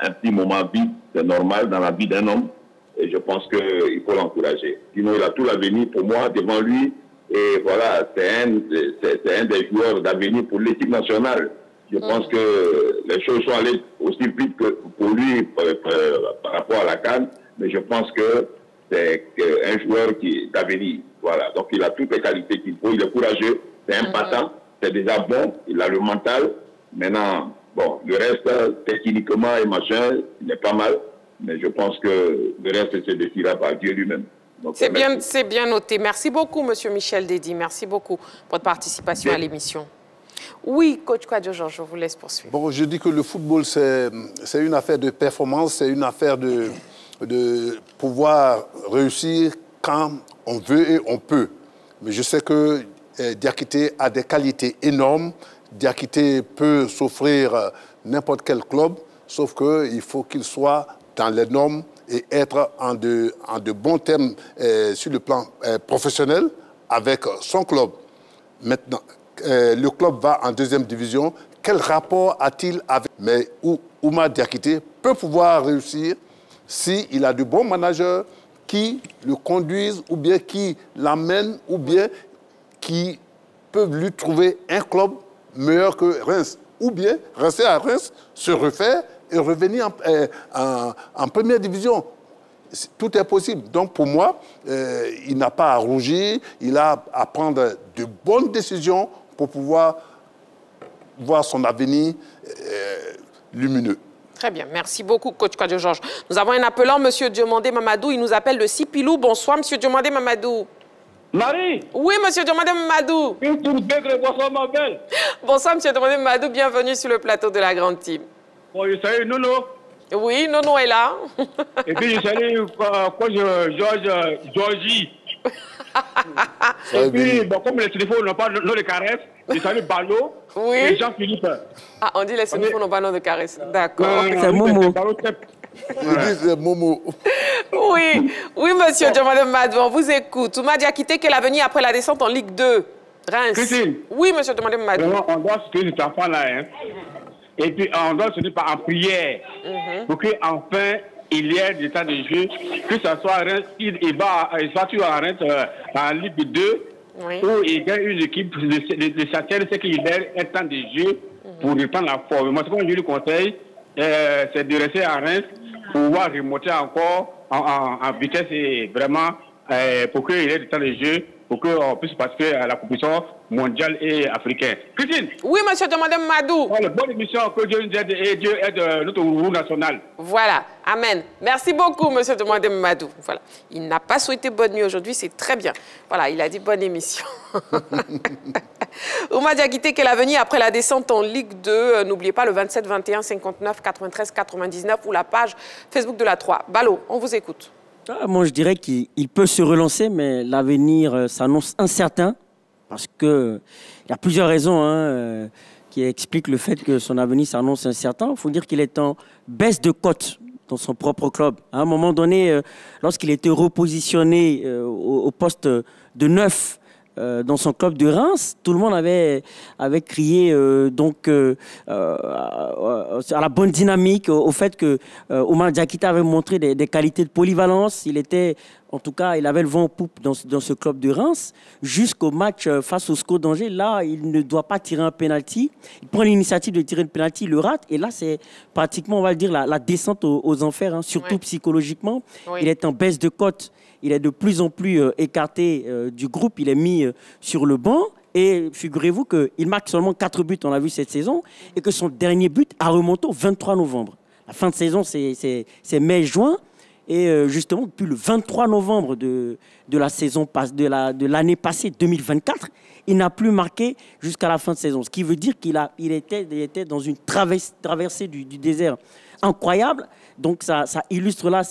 Speaker 9: un petit moment vide, c'est normal dans la vie d'un homme. Et je pense qu'il faut l'encourager. Sinon, il a tout l'avenir pour moi devant lui. Et voilà, c'est un des joueurs d'avenir pour l'équipe nationale. Je pense que les choses sont allées aussi vite que pour lui par rapport à la CAN. Mais je pense que c'est un joueur d'avenir. Voilà. Donc, il a toutes les qualités qu'il faut. Il est courageux, c'est impatient, c'est déjà bon, il a le mental. Maintenant, bon, le reste, techniquement et machin, il est pas mal. Mais je pense que le reste se décidera par Dieu lui-même.
Speaker 1: C'est bien noté. Merci beaucoup, Monsieur Michel Dedi. Merci beaucoup pour votre participation à l'émission. Oui, coach Kwadjo Georges, je vous laisse poursuivre.
Speaker 8: Bon, je dis que le football, c'est une affaire de performance, c'est une affaire de pouvoir réussir quand on veut et on peut. Mais je sais que Diakité a des qualités énormes. Diakité peut s'offrir n'importe quel club, sauf qu'il faut qu'il soit dans les normes et être en de bons termes sur le plan professionnel avec son club. Maintenant, le club va en deuxième division. Quel rapport a-t-il avec... Mais Oumar Diakité peut pouvoir réussir s'il a de bons managers qui le conduisent ou bien qui l'amènent ou bien qui peuvent lui trouver un club meilleur que Reims. Ou bien rester à Reims, se refaire et revenir en première division. Tout est possible. Donc pour moi, il n'a pas à rougir, il a à prendre de bonnes décisions pour pouvoir voir son avenir lumineux.
Speaker 1: Très bien. Merci beaucoup, coach Kwadjo Georges. Nous avons un appelant, M. Diomandé Mamadou. Il nous appelle de Sipilou. Bonsoir, M. Diomandé Mamadou.
Speaker 10: Marie.
Speaker 1: Oui, M. Diomandé Mamadou.
Speaker 10: Bonsoir, ma belle.
Speaker 1: Bonsoir, M. Diomandé Mamadou. Bienvenue sur le plateau de la Grande Team.
Speaker 10: Bon, je salue Nono.
Speaker 1: Oui, Nono est là.
Speaker 10: Et puis je salue Georgie. Et puis, bon, comme les téléphones n'ont pas nom de caresse, je salue Balo et Jean-Philippe.
Speaker 1: Ah, on dit les téléphones n'ont pas nom de caresse. D'accord.
Speaker 4: C'est Momo.
Speaker 8: C'est Momo.
Speaker 1: Oui, monsieur Diomandé Mamadou, on vous écoute. Oumar Diakité, quel avenir après la descente en Ligue 2? Reims.
Speaker 10: Christine.
Speaker 1: Oui, monsieur Diomandé Mamadou.
Speaker 10: On doit soutenir cet enfant-là, hein. Et puis, on doit soutenir en prière pour qu'enfin, il y ait des temps de jeu, que ce soit Reims, il va toujours à Reims en Ligue 2, où il gagne une équipe de Châtel, c'est qu'il ait un temps de jeu pour reprendre la forme. Moi, ce que je lui conseille, c'est de rester à Reims, pour pouvoir remonter encore en vitesse et vraiment pour qu'il ait du temps de jeu, pour qu'on puisse participer à la compétition mondiale et africaine. Christine.
Speaker 1: Oui, monsieur Diomandé Mamadou.
Speaker 10: Bonne émission, que Dieu nous aide et Dieu aide notre roue nationale.
Speaker 1: Voilà, amen. Merci beaucoup, monsieur Diomandé Mamadou. Voilà. Il n'a pas souhaité bonne nuit aujourd'hui, c'est très bien. Voilà, il a dit bonne émission. Oumar Diakité, quel avenir après la descente en Ligue 2? N'oubliez pas le 27 21 59 93 99 ou la page Facebook de la 3. Balo, on vous écoute.
Speaker 4: Moi, je dirais qu'il peut se relancer, mais l'avenir s'annonce incertain parce qu'il y a plusieurs raisons qui expliquent le fait que son avenir s'annonce incertain. Il faut dire qu'il est en baisse de cote dans son propre club. À un moment donné, lorsqu'il était repositionné au poste de 9 dans son club de Reims, tout le monde avait crié à la bonne dynamique, au fait que Oumar Diakité avait montré des qualités de polyvalence. Il était, en tout cas, il avait le vent en poupe dans ce club de Reims, jusqu'au match face au SCO d'Angers. Là, il ne doit pas tirer un penalty. Il prend l'initiative de tirer le penalty, il le rate. Et là, c'est pratiquement, on va le dire, la descente aux enfers, surtout psychologiquement. Oui. Il est en baisse de cote. Il est de plus en plus écarté du groupe. Il est mis sur le banc. Et figurez-vous qu'il marque seulement 4 buts, on l'a vu cette saison, et que son dernier but a remonté au 23 novembre. La fin de saison, c'est mai-juin. Et justement, depuis le 23 novembre de la saison de l'année passée, 2024, il n'a plus marqué jusqu'à la fin de saison. Ce qui veut dire qu'il était dans une traversée du désert incroyable. Donc ça illustre là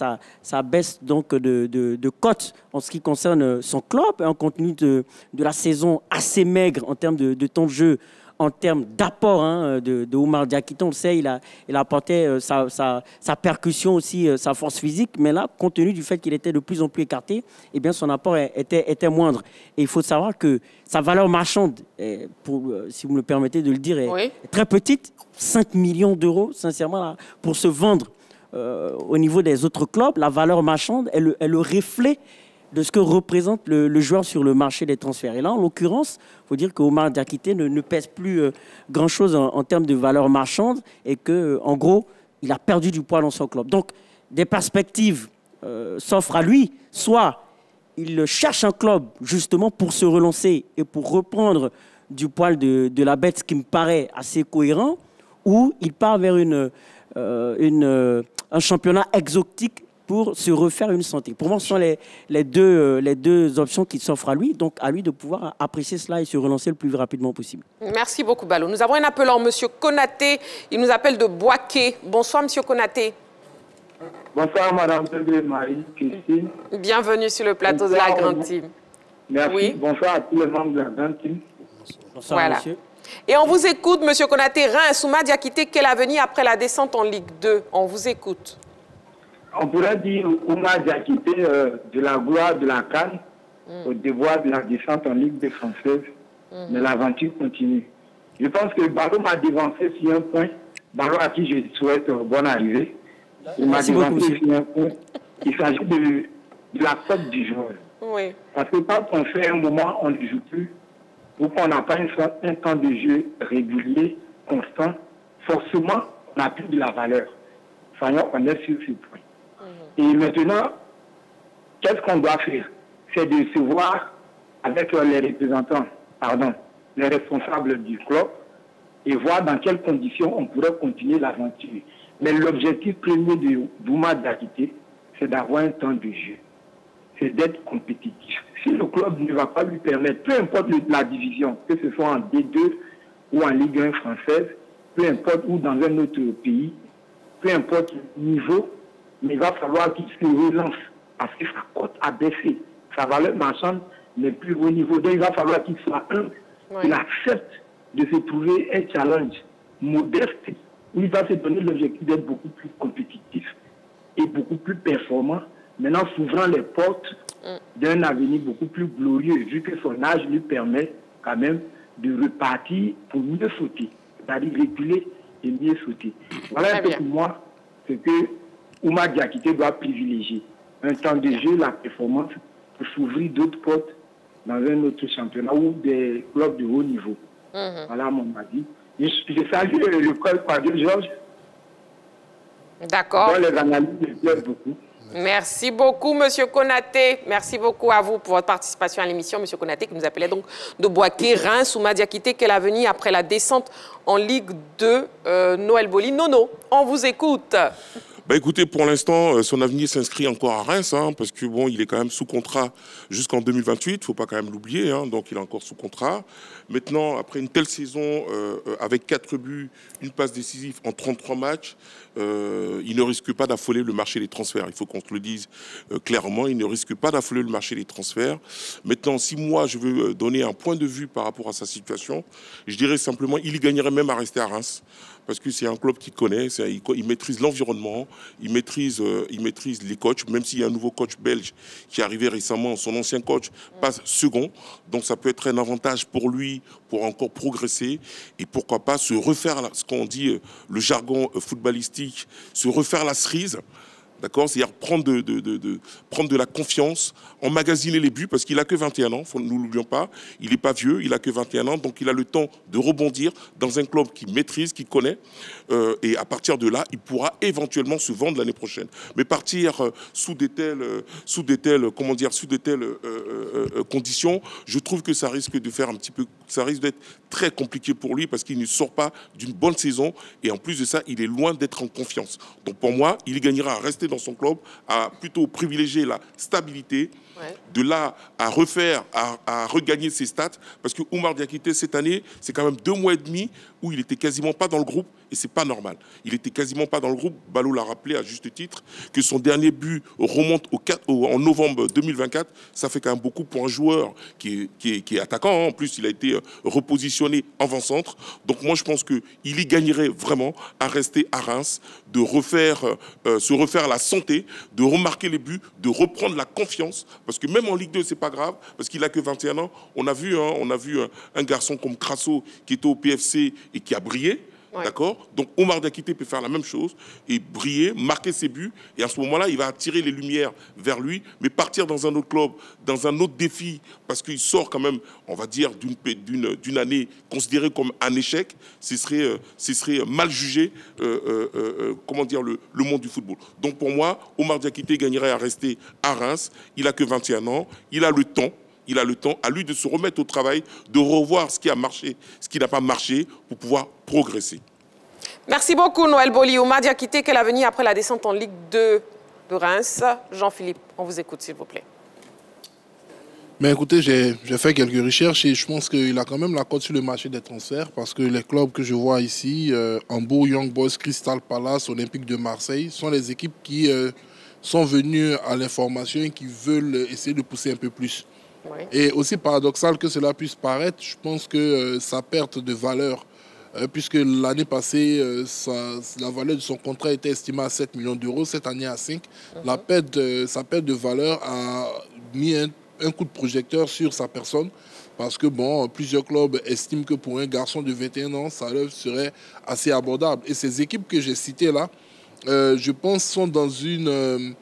Speaker 4: sa baisse donc de cote en ce qui concerne son club, en compte de la saison assez maigre en termes de temps de jeu, en termes d'apport de Oumar Diakité. On le sait, il a apporté sa percussion aussi, sa force physique, mais là, compte tenu du fait qu'il était de plus en plus écarté, eh bien, son apport était moindre. Et il faut savoir que sa valeur marchande, si vous me le permettez de le dire, est très petite, 5 millions d'euros, sincèrement, là, pour se vendre au niveau des autres clubs. La valeur marchande est le reflet de ce que représente le joueur sur le marché des transferts. Et là, en l'occurrence, il faut dire qu'Oumar Diakité ne pèse plus grand-chose en termes de valeur marchande et qu'en gros, il a perdu du poids dans son club. Donc, des perspectives s'offre à lui, soit il cherche un club justement pour se relancer et pour reprendre du poil de la bête, ce qui me paraît assez cohérent, ou il part vers un championnat exotique pour se refaire une santé. Pour moi, ce sont les deux options qui s'offrent à lui, donc à lui de pouvoir apprécier cela et se relancer le plus rapidement possible.
Speaker 1: Merci beaucoup, Balo. Nous avons un appelant, M. Konaté. Il nous appelle de Boaké. Bonsoir, M. Konaté.
Speaker 11: Bonsoir, Madame Marie, Christine.
Speaker 1: Bienvenue sur le plateau de la Grande Team.
Speaker 11: Merci.
Speaker 1: Oui.
Speaker 11: Bonsoir à tous les membres de la Grande Team.
Speaker 4: Bonsoir,
Speaker 1: voilà.
Speaker 4: monsieur.
Speaker 1: Et on vous écoute, M. Konaté. Reims, Oumar Diakité, quel avenir après la descente en Ligue 2? On vous écoute.
Speaker 11: On pourrait dire Oumar Diakité de la gloire de la CAN au devoir de la descente en Ligue 2 française. Mais l'aventure continue. Je pense que Balo m'a devancé sur un point. Balo à qui je souhaite bonne arrivée. Il m'a devancé sur un point. Il s'agit de la faute du joueur.
Speaker 1: Oui.
Speaker 11: Parce que quand on fait un moment, on ne joue plus, ou qu'on n'a pas un temps de jeu régulier, constant, forcément, on n'a plus de la valeur. Soyons honnêtes sur ce point. Et maintenant, qu'est-ce qu'on doit faire? C'est de se voir avec les représentants, les responsables du club, et voir dans quelles conditions on pourrait continuer l'aventure. Mais l'objectif premier d'Oumar Diakité, c'est d'avoir un temps de jeu. C'est d'être compétitif. Si le club ne va pas lui permettre, peu importe la division, que ce soit en D2 ou en Ligue 1 française, peu importe où dans un autre pays, peu importe le niveau, mais il va falloir qu'il se relance parce que sa cote a baissé. Sa valeur marchande n'est plus au niveau. Donc il va falloir qu'il soit qu'il accepte de se trouver un challenge modeste où il va se donner l'objectif d'être beaucoup plus compétitif et beaucoup plus performant, maintenant s'ouvrant les portes d'un avenir beaucoup plus glorieux, vu que son âge lui permet quand même de repartir pour mieux sauter, c'est-à-dire reculer et mieux sauter. Voilà un peu pour moi ce que Oumar Diakité doit privilégier. Un temps de jeu, la performance, pour s'ouvrir d'autres portes dans un autre championnat ou des clubs de haut niveau. Voilà mon avis. Je salue le col Quadio Georges.
Speaker 1: D'accord.
Speaker 11: Les analyses me plaisent beaucoup.
Speaker 1: Merci beaucoup, M. Konaté. Merci beaucoup à vous pour votre participation à l'émission, M. Konaté, qui nous appelait donc de Boaké, Reims, Oumar Diakité. Quel avenir après la descente en Ligue 2? Noël Boli. Nono, on vous écoute.
Speaker 5: Bah écoutez, pour l'instant, son avenir s'inscrit encore à Reims, parce que bon, il est quand même sous contrat jusqu'en 2028, faut pas quand même l'oublier, donc il est encore sous contrat. Maintenant, après une telle saison, avec 4 buts, une passe décisive en 33 matchs, il ne risque pas d'affoler le marché des transferts. Il faut qu'on se le dise clairement, il ne risque pas d'affoler le marché des transferts. Maintenant, si moi, je veux donner un point de vue par rapport à sa situation, je dirais simplement, il y gagnerait même à rester à Reims. Parce que c'est un club qu'il connaît, il maîtrise l'environnement, il maîtrise les coachs, même s'il y a un nouveau coach belge qui est arrivé récemment, son ancien coach passe second, donc ça peut être un avantage pour lui pour encore progresser et pourquoi pas se refaire, ce qu'on dit, le jargon footballistique, se refaire la cerise. D'accord, c'est-à-dire prendre de la confiance, emmagasiner les buts, parce qu'il n'a que 21 ans, ne nous l'oublions pas, il n'est pas vieux, il n'a que 21 ans, donc il a le temps de rebondir dans un club qu'il maîtrise, qu'il connaît, et à partir de là, il pourra éventuellement se vendre l'année prochaine. Mais partir sous des telles conditions, je trouve que ça risque de faire un petit peu, ça risque d'être très compliqué pour lui, parce qu'il ne sort pas d'une bonne saison, et en plus de ça, il est loin d'être en confiance. Donc pour moi, il gagnera à rester dans son club, à plutôt privilégier la stabilité, de là à refaire, à regagner ses stats, parce que Oumar Diakité, cette année, c'est quand même 2 mois et demi où il était quasiment pas dans le groupe, et c'est pas normal. Il était quasiment pas dans le groupe. Balo l'a rappelé à juste titre, que son dernier but remonte en novembre 2024. Ça fait quand même beaucoup pour un joueur qui est attaquant. En plus, il a été repositionné avant-centre. Donc moi, je pense qu'il y gagnerait vraiment à rester à Reims, de se refaire la santé, de remarquer les buts, de reprendre la confiance. Parce que même en Ligue 2, c'est pas grave, parce qu'il a que 21 ans. On a vu un garçon comme Crasso qui était au PFC et qui a brillé. Ouais. D'accord? Donc Omar Diakité peut faire la même chose et briller, marquer ses buts. Et à ce moment-là, il va attirer les lumières vers lui, mais partir dans un autre club, dans un autre défi, parce qu'il sort quand même, on va dire, d'une année considérée comme un échec. Ce serait mal jugé, comment dire, le monde du football. Donc pour moi, Omar Diakité gagnerait à rester à Reims. Il n'a que 21 ans, il a le temps. Il a le temps à lui de se remettre au travail, de revoir ce qui a marché, ce qui n'a pas marché, pour pouvoir progresser.
Speaker 1: Merci beaucoup, Noël Boli. Omar Diakité, quel avenir après la descente en Ligue 2 de Reims? Jean-Philippe, on vous écoute, s'il vous plaît.
Speaker 3: Mais écoutez, j'ai fait quelques recherches et je pense qu'il a quand même la cote sur le marché des transferts parce que les clubs que je vois ici, Hambourg, Young Boys, Crystal Palace, Olympique de Marseille, sont les équipes qui sont venues à l'information et qui veulent essayer de pousser un peu plus. Oui. Et aussi paradoxal que cela puisse paraître, je pense que sa perte de valeur, puisque l'année passée, la valeur de son contrat était estimée à 7 millions d'euros, cette année à 5. Sa perte de valeur a mis un coup de projecteur sur sa personne, parce que bon, plusieurs clubs estiment que pour un garçon de 21 ans, sa valeur serait assez abordable. Et ces équipes que j'ai citées là, je pense, sont dans une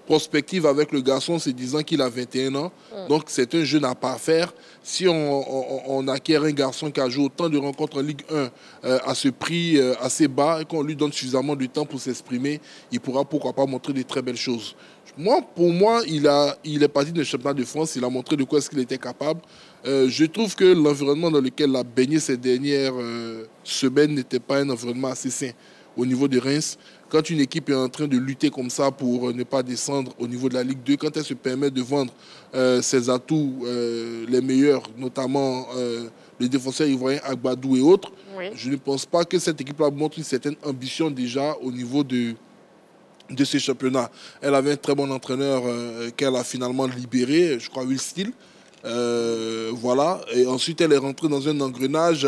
Speaker 3: prospective avec le garçon, se disant qu'il a 21 ans. Donc, c'est un jeune à pas faire. Si on acquiert un garçon qui a joué autant de rencontres en Ligue 1 à ce prix assez bas et qu'on lui donne suffisamment de temps pour s'exprimer, il pourra pourquoi pas montrer de très belles choses. Pour moi, il est parti d'un championnat de France. Il a montré de quoi est-ce qu'il était capable. Je trouve que l'environnement dans lequel il a baigné ces dernières semaines n'était pas un environnement assez sain au niveau de Reims. Quand une équipe est en train de lutter comme ça pour ne pas descendre au niveau de la Ligue 2, quand elle se permet de vendre ses atouts les meilleurs, notamment les défenseurs ivoiriens Agbadou et autres, oui, je ne pense pas que cette équipe-là montre une certaine ambition déjà au niveau de ces championnats. Elle avait un très bon entraîneur qu'elle a finalement libéré, je crois Will Steele. Voilà. Et ensuite, elle est rentrée dans un engrenage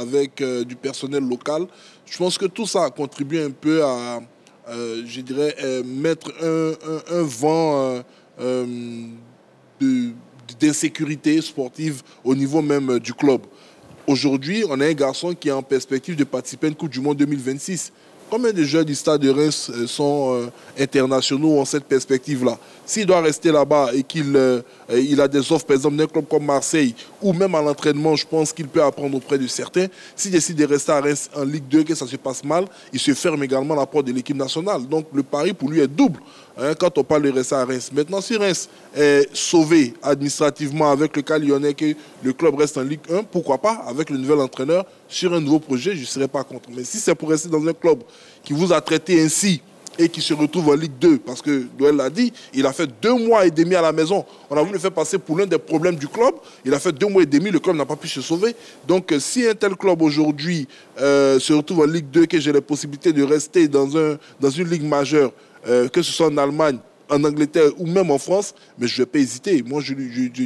Speaker 3: avec du personnel local. Je pense que tout ça a contribué un peu à, je dirais, mettre un vent d'insécurité sportive au niveau même du club. Aujourd'hui, on a un garçon qui est en perspective de participer à une Coupe du Monde 2026. Combien de joueurs du Stade de Reims sont internationaux en cette perspective-là? S'il doit rester là-bas et qu'il a des offres, par exemple, d'un club comme Marseille, ou même à l'entraînement, je pense qu'il peut apprendre auprès de certains. S'il décide de rester à Reims en Ligue 2, que ça se passe mal, il se ferme également la porte de l'équipe nationale. Donc le pari pour lui est double quand on parle de rester à Reims. Maintenant, si Reims est sauvé administrativement avec le cas lyonnais, que le club reste en Ligue 1, pourquoi pas, avec le nouvel entraîneur, sur un nouveau projet, je ne serais pas contre. Mais si c'est pour rester dans un club qui vous a traité ainsi et qui se retrouve en Ligue 2, parce que Doël l'a dit, il a fait 2 mois et demi à la maison. On a voulu le faire passer pour l'un des problèmes du club. Il a fait 2 mois et demi, le club n'a pas pu se sauver. Donc si un tel club aujourd'hui se retrouve en Ligue 2, que j'ai la possibilité de rester dans une ligue majeure, que ce soit en Allemagne, en Angleterre ou même en France, mais je ne vais pas hésiter. Moi, je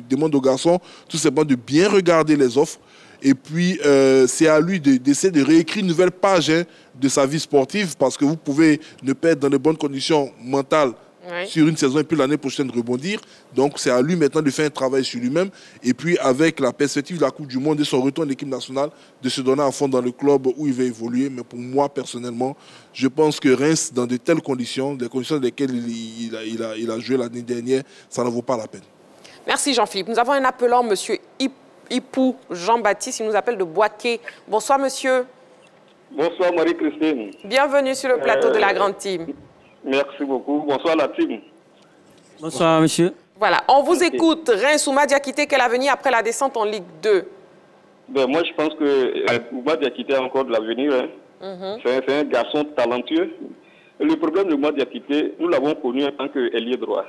Speaker 3: demande aux garçons tout simplement de bien regarder les offres. Et puis, c'est à lui d'essayer de réécrire une nouvelle page de sa vie sportive, parce que vous pouvez ne pas être dans les bonnes conditions mentales sur une saison et puis l'année prochaine rebondir. Donc, c'est à lui maintenant de faire un travail sur lui-même. Et puis, avec la perspective de la Coupe du Monde et son retour en équipe nationale, de se donner à fond dans le club où il va évoluer. Mais pour moi, personnellement, je pense que Reims, dans de telles conditions, des conditions dans lesquelles il a joué l'année dernière, ça ne vaut pas la peine.
Speaker 1: Merci Jean-Philippe. Nous avons un appelant, monsieur Ipou Jean-Baptiste, il nous appelle de Boaké. Bonsoir, monsieur.
Speaker 12: Bonsoir, Marie-Christine.
Speaker 1: Bienvenue sur le plateau de la Grande Team.
Speaker 12: Merci beaucoup. Bonsoir, la team.
Speaker 4: Bonsoir, monsieur.
Speaker 1: Voilà, on vous écoute. Reims, Omar Diakité, quel avenir après la descente en Ligue 2?
Speaker 12: Moi, je pense que Omar Diakité a encore de l'avenir. C'est un garçon talentueux. Le problème de Omar Diakité, nous l'avons connu en tant qu'ailier droit.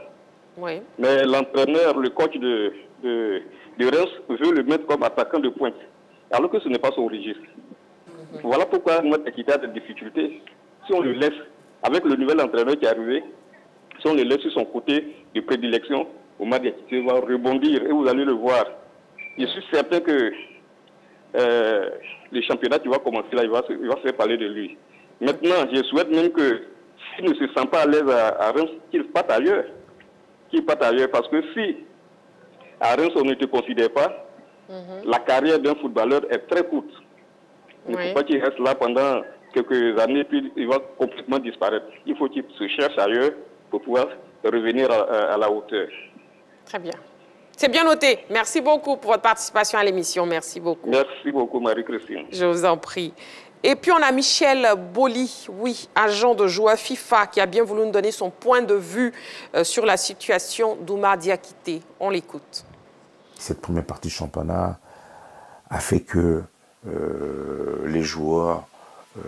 Speaker 12: Oui. Mais l'entraîneur, le coach de Reims veut le mettre comme attaquant de pointe, alors que ce n'est pas son registre. Voilà pourquoi Omar Diakité a des difficultés. Si on le laisse, avec le nouvel entraîneur qui est arrivé, si on le laisse sur son côté de prédilection, Omar Diakité va rebondir et vous allez le voir. Je suis certain que le championnat qui va commencer là, il va se faire parler de lui. Maintenant, je souhaite même que s'il ne se sent pas à l'aise à Reims, qu'il parte ailleurs. Parce que si à Reims on ne te considère pas, la carrière d'un footballeur est très courte. Il ne faut pas qu'il reste là pendant quelques années, puis il va complètement disparaître. Il faut qu'il se cherche ailleurs pour pouvoir revenir à la hauteur.
Speaker 1: Très bien. C'est bien noté. Merci beaucoup pour votre participation à l'émission. Merci beaucoup.
Speaker 12: Merci beaucoup, Marie-Christine.
Speaker 1: Je vous en prie. Et puis, on a Michel Boli, oui, agent de joueur FIFA, qui a bien voulu nous donner son point de vue sur la situation d'Oumar Diakité. On l'écoute.
Speaker 13: Cette première partie du championnat a fait que les joueurs,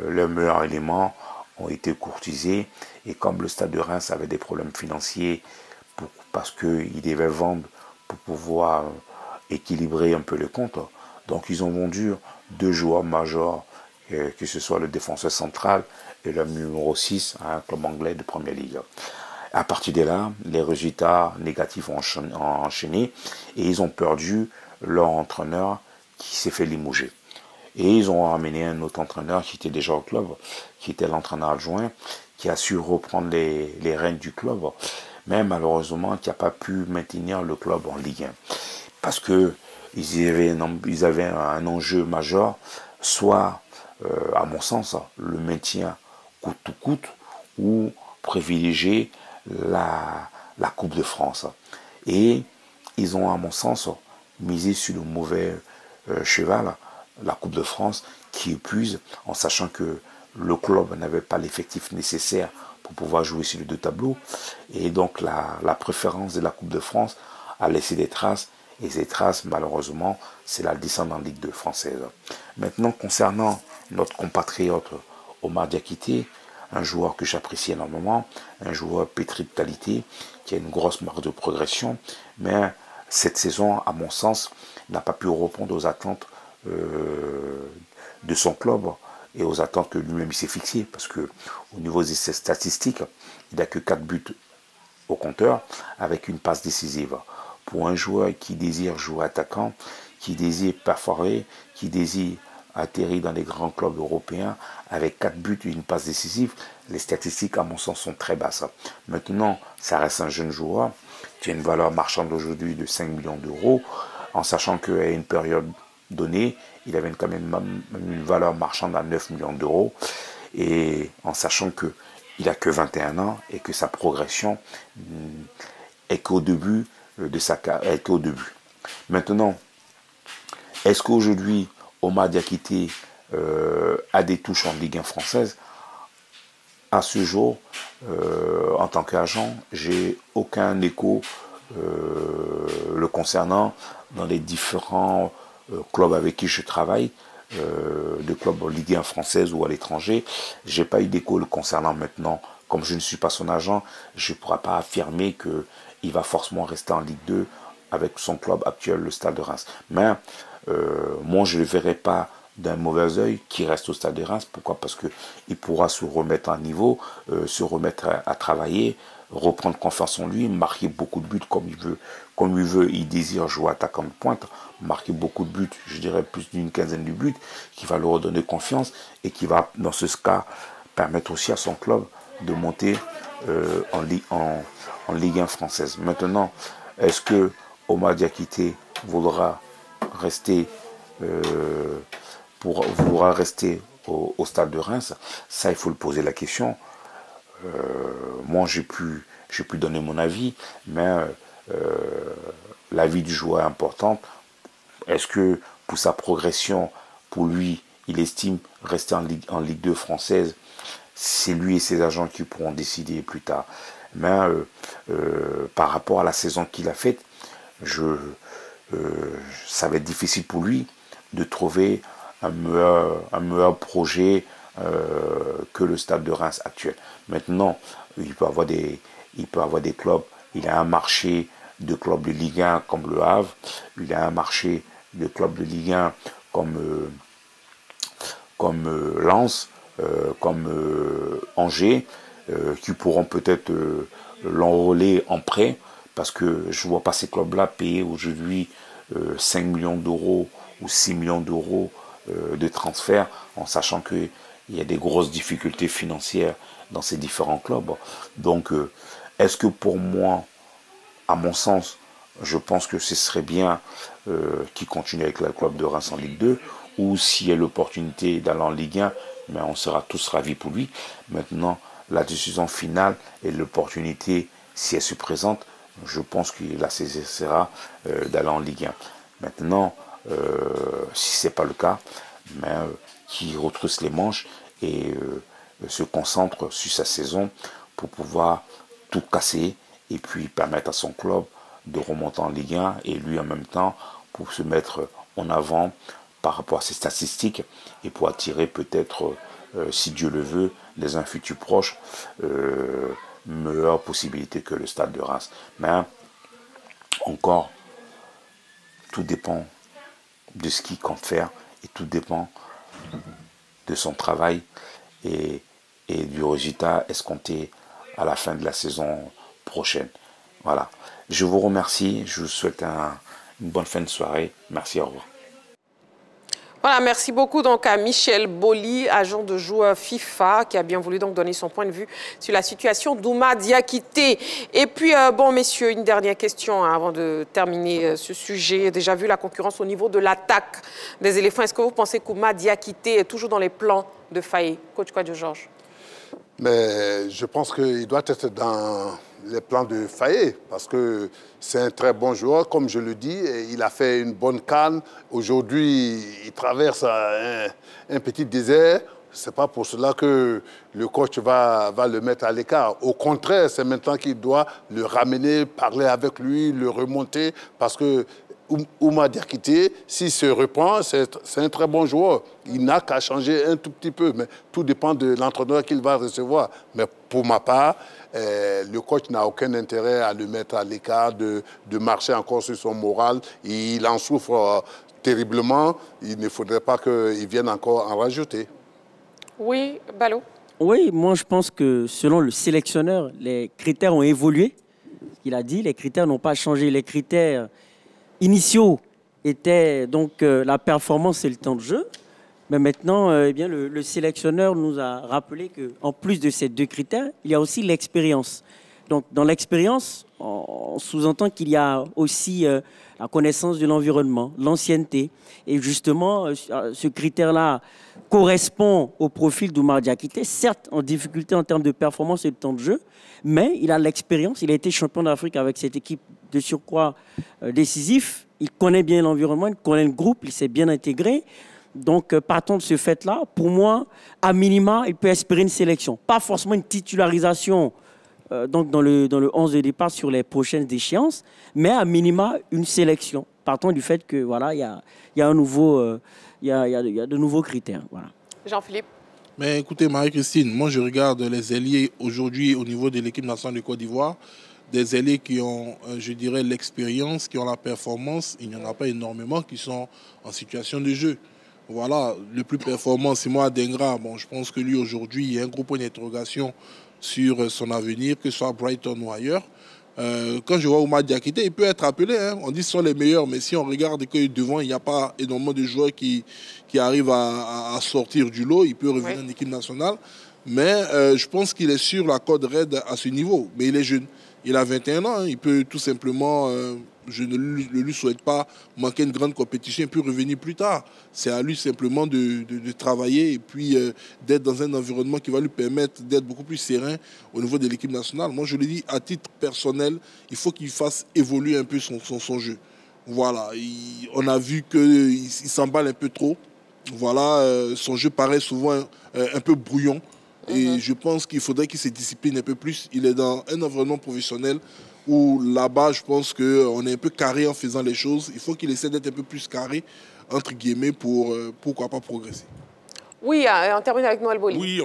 Speaker 13: leurs meilleurs éléments, ont été courtisés. Et comme le Stade de Reims avait des problèmes financiers parce qu'ils devaient vendre pour pouvoir équilibrer un peu les comptes, donc ils ont vendu 2 joueurs majeurs, que ce soit le défenseur central et le numéro 6 à un club anglais de Première Ligue. À partir de là, les résultats négatifs ont enchaîné et ils ont perdu leur entraîneur qui s'est fait limoger. Et ils ont amené un autre entraîneur qui était déjà au club, qui était l'entraîneur adjoint, qui a su reprendre les rênes du club, mais malheureusement qui n'a pas pu maintenir le club en Ligue 1. Parce qu'ils avaient un enjeu majeur, soit, à mon sens, le maintien coûte que coûte, ou privilégier la Coupe de France. Et ils ont, à mon sens, misé sur le mauvais cheval, la Coupe de France, qui épuise, en sachant que le club n'avait pas l'effectif nécessaire pour pouvoir jouer sur les 2 tableaux. Et donc la préférence de la Coupe de France a laissé des traces. Et ces traces, malheureusement, c'est la descente en Ligue 2 française. Maintenant, concernant notre compatriote Oumar Diakité, un joueur que j'apprécie énormément, un joueur pétri de qualité, qui a une grosse marge de progression, mais cette saison, à mon sens, n'a pas pu répondre aux attentes de son club et aux attentes que lui-même s'est fixées, parce que au niveau des statistiques, il n'a que 4 buts au compteur avec une passe décisive. Pour un joueur qui désire jouer attaquant, qui désire perforer, qui désire atterrir dans les grands clubs européens avec 4 buts et une passe décisive, les statistiques à mon sens sont très basses. Maintenant, ça reste un jeune joueur qui a une valeur marchande aujourd'hui de 5 millions d'euros, en sachant qu'à une période donnée, il avait quand même une valeur marchande à 9 millions d'euros, et en sachant qu'il n'a que 21 ans et que sa progression est qu'au début de sa carrière. Maintenant, est-ce qu'aujourd'hui, Oumar Diakité a des touches en Ligue 1 française? À ce jour, en tant qu'agent, j'ai aucun écho le concernant dans les différents clubs avec qui je travaille, de clubs en Ligue 1 française ou à l'étranger. J'ai pas eu d'écho le concernant maintenant. Comme je ne suis pas son agent, je ne pourrai pas affirmer qu'il va forcément rester en Ligue 2 avec son club actuel, le Stade de Reims. Mais moi, je ne le verrai pas d'un mauvais œil qui reste au Stade de Reims. Pourquoi? Parce qu'il pourra se remettre à niveau, se remettre à travailler, reprendre confiance en lui, marquer beaucoup de buts comme il veut. Il désire jouer attaquant de pointe, marquer beaucoup de buts, je dirais plus d'une quinzaine de buts, qui va lui redonner confiance et qui va, dans ce cas, permettre aussi à son club de monter en Ligue 1 française. Maintenant, est-ce que Oumar Diakité voudra rester au Stade de Reims? Ça, il faut le poser la question. Moi, j'ai pu donner mon avis, mais l'avis du joueur est important. Est-ce que pour sa progression, pour lui, il estime rester en Ligue 2 française? C'est lui et ses agents qui pourront décider plus tard. Mais par rapport à la saison qu'il a faite, ça va être difficile pour lui de trouver un meilleur projet que le Stade de Reims actuel. Maintenant, il peut avoir des clubs. Il a un marché de clubs de Ligue 1 comme le Havre. Il a un marché de clubs de Ligue 1 comme Lens, comme Angers, qui pourront peut-être l'enrôler en prêt, parce que je ne vois pas ces clubs-là payer aujourd'hui 5 millions d'euros ou 6 millions d'euros de transfert, en sachant qu'il y a des grosses difficultés financières dans ces différents clubs. Donc, est-ce que pour moi, à mon sens, je pense que ce serait bien qu'il continue avec le club de Reims en Ligue 2, ou s'il y a l'opportunité d'aller en Ligue 1, mais on sera tous ravis pour lui. Maintenant, la décision finale et l'opportunité, si elle se présente, je pense qu'il la saisira d'aller en Ligue 1. Maintenant, si ce n'est pas le cas, qu'il retrousse les manches et se concentre sur sa saison pour pouvoir tout casser et puis permettre à son club de remonter en Ligue 1 et lui en même temps pour se mettre en avant par rapport à ses statistiques et pour attirer peut-être, si Dieu le veut, dans un futur proche, meilleure possibilité que le Stade de Reims. Mais encore, tout dépend de ce qu'il compte faire et tout dépend de son travail et du résultat escompté à la fin de la saison prochaine. Voilà. Je vous remercie. Je vous souhaite une bonne fin de soirée. Merci, au revoir.
Speaker 1: Voilà, merci beaucoup donc à Michel Boli, agent de joueur FIFA, qui a bien voulu donc donner son point de vue sur la situation d'Ouma Diakité. Et puis, bon, messieurs, une dernière question hein, avant de terminer ce sujet. Déjà vu la concurrence au niveau de l'attaque des éléphants. Est-ce que vous pensez qu'Ouma Diakité est toujours dans les plans de Faye? Coach Kouadio Georges?
Speaker 8: Mais je pense qu'il doit être dans les plans de Faye, parce que c'est un très bon joueur, comme je le dis, et il a fait une bonne CAN. Aujourd'hui, il traverse un petit désert. Ce n'est pas pour cela que le coach va le mettre à l'écart. Au contraire, c'est maintenant qu'il doit le ramener, parler avec lui, le remonter, parce que Ouma Diakité, s'il se reprend, c'est un très bon joueur. Il n'a qu'à changer un tout petit peu, mais tout dépend de l'entraîneur qu'il va recevoir. Mais pour ma part, le coach n'a aucun intérêt à le mettre à l'écart, de marcher encore sur son moral. Il en souffre terriblement. Il ne faudrait pas qu'il vienne encore en rajouter.
Speaker 1: Oui, Balo?
Speaker 4: Oui, moi je pense que selon le sélectionneur, les critères ont évolué. Il a dit, les critères n'ont pas changé. Les critères initiaux étaient donc la performance et le temps de jeu. Mais maintenant, eh bien, le sélectionneur nous a rappelé qu'en plus de ces deux critères, il y a aussi l'expérience. Donc, dans l'expérience, on sous-entend qu'il y a aussi la connaissance de l'environnement, l'ancienneté. Et justement, ce critère-là correspond au profil d'Ouma Diakité, certes en difficulté en termes de performance et de temps de jeu, mais il a l'expérience, il a été champion d'Afrique avec cette équipe de surcroît décisif, il connaît bien l'environnement, il connaît le groupe, il s'est bien intégré. Donc, partant de ce fait-là, pour moi, à minima, il peut espérer une sélection. Pas forcément une titularisation donc dans le 11 de départ sur les prochaines échéances, mais à minima, une sélection. Partant du fait que voilà, il y a un nouveau, il y a de nouveaux critères. Voilà.
Speaker 1: Jean-Philippe.
Speaker 3: Mais écoutez, Marie-Christine, moi je regarde les ailiers aujourd'hui au niveau de l'équipe nationale de Côte d'Ivoire. Des ailiers qui ont, je dirais, l'expérience, qui ont la performance. Il n'y en a pas énormément qui sont en situation de jeu. Voilà, le plus performant, c'est moi, Dengra. Bon, je pense que lui, aujourd'hui, il y a un gros point d'interrogation sur son avenir, que ce soit Brighton ou ailleurs. Quand je vois Ouma Diakité, il peut être appelé. Hein. On dit que ce sont les meilleurs, mais si on regarde que devant, il n'y a pas énormément de joueurs qui arrivent à sortir du lot, il peut revenir en équipe nationale. Mais je pense qu'il est sur la corde raide à ce niveau. Mais il est jeune. Il a 21 ans. Hein. Il peut tout simplement... je ne lui souhaite pas manquer une grande compétition et puis revenir plus tard. C'est à lui simplement de travailler et puis d'être dans un environnement qui va lui permettre d'être beaucoup plus serein au niveau de l'équipe nationale. Moi, je le dis à titre personnel, il faut qu'il fasse évoluer un peu son jeu. Voilà, on a vu qu'il s'emballe un peu trop. Voilà, son jeu paraît souvent un peu brouillon. Et je pense qu'il faudrait qu'il se discipline un peu plus. Il est dans un environnement professionnel où là-bas, je pense qu'on est un peu carré en faisant les choses. Il faut qu'il essaie d'être un peu plus carré, entre guillemets, pour pourquoi pas progresser.
Speaker 1: Oui, on termine avec Noël Boli.
Speaker 5: Oui,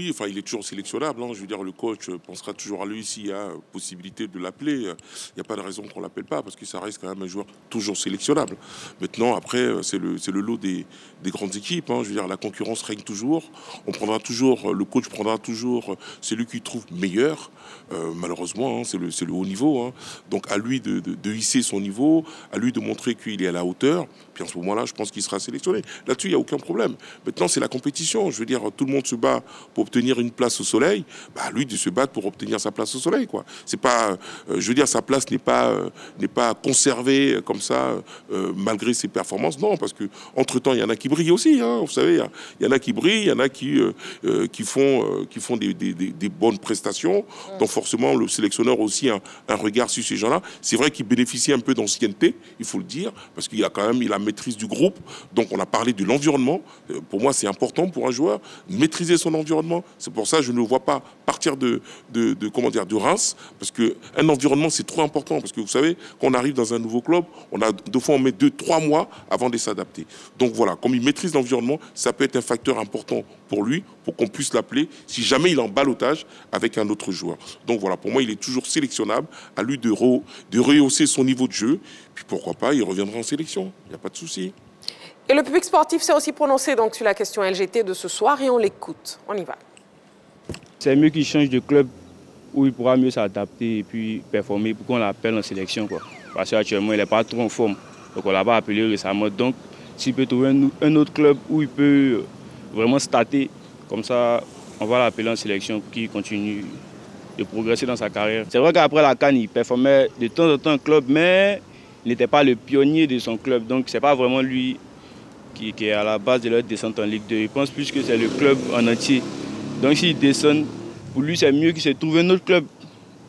Speaker 5: enfin, il est toujours sélectionnable. Hein. Je veux dire, le coach pensera toujours à lui s'il y a possibilité de l'appeler. Il n'y a pas de raison qu'on ne l'appelle pas, parce que ça reste quand même un joueur toujours sélectionnable. Maintenant, après, c'est le lot des grandes équipes. Hein. Je veux dire, la concurrence règne toujours. Le coach prendra toujours celui qu'il trouve meilleur. Malheureusement, hein, c'est le haut niveau. Hein. Donc, à lui de hisser son niveau, à lui de montrer qu'il est à la hauteur. Puis en ce moment-là, je pense qu'il sera sélectionné. Là-dessus, il n'y a aucun problème. Maintenant, c'est la compétition. Je veux dire, tout le monde se bat pour obtenir une place au soleil. Bah, lui, de se battre pour obtenir sa place au soleil, quoi. C'est pas, je veux dire, sa place n'est pas conservée comme ça, malgré ses performances. Non, parce que entre-temps, il y en a qui brillent aussi. Hein, vous savez, il y en a qui brillent, il y en a qui font des bonnes prestations. Donc forcément, le sélectionneur a aussi un regard sur ces gens-là. C'est vrai qu'il bénéficie un peu d'ancienneté, il faut le dire, parce qu'il a quand même la maîtrise du groupe. Donc on a parlé de l'environnement. Pour moi, c'est important pour un joueur de maîtriser son environnement. C'est pour ça que je ne le vois pas partir de Reims, parce qu'un environnement, c'est trop important. Parce que vous savez, quand on arrive dans un nouveau club, deux fois on met 2-3 mois avant de s'adapter. Donc voilà, comme il maîtrise l'environnement, ça peut être un facteur important pour lui, pour qu'on puisse l'appeler si jamais il est en ballottage avec un autre joueur. Donc voilà, pour moi, il est toujours sélectionnable, à lui de rehausser son niveau de jeu, puis pourquoi pas, il reviendra en sélection, il n'y a pas de souci.
Speaker 1: Et le public sportif s'est aussi prononcé donc, sur la question LGT de ce soir et on l'écoute. On y va.
Speaker 14: C'est mieux qu'il change de club où il pourra mieux s'adapter et puis performer pour qu'on l'appelle en sélection, quoi. Parce qu'actuellement, il n'est pas trop en forme. Donc on ne l'a pas appelé récemment. Donc s'il peut trouver un autre club où il peut vraiment starter, comme ça, on va l'appeler en sélection pour qu'il continue de progresser dans sa carrière. C'est vrai qu'après la CAN, il performait de temps en temps en club, mais il n'était pas le pionnier de son club. Donc ce n'est pas vraiment lui qui est à la base de leur descente en Ligue 2. Il pense plus que c'est le club en entier. Donc s'il descend, pour lui, c'est mieux qu'il se trouve un autre club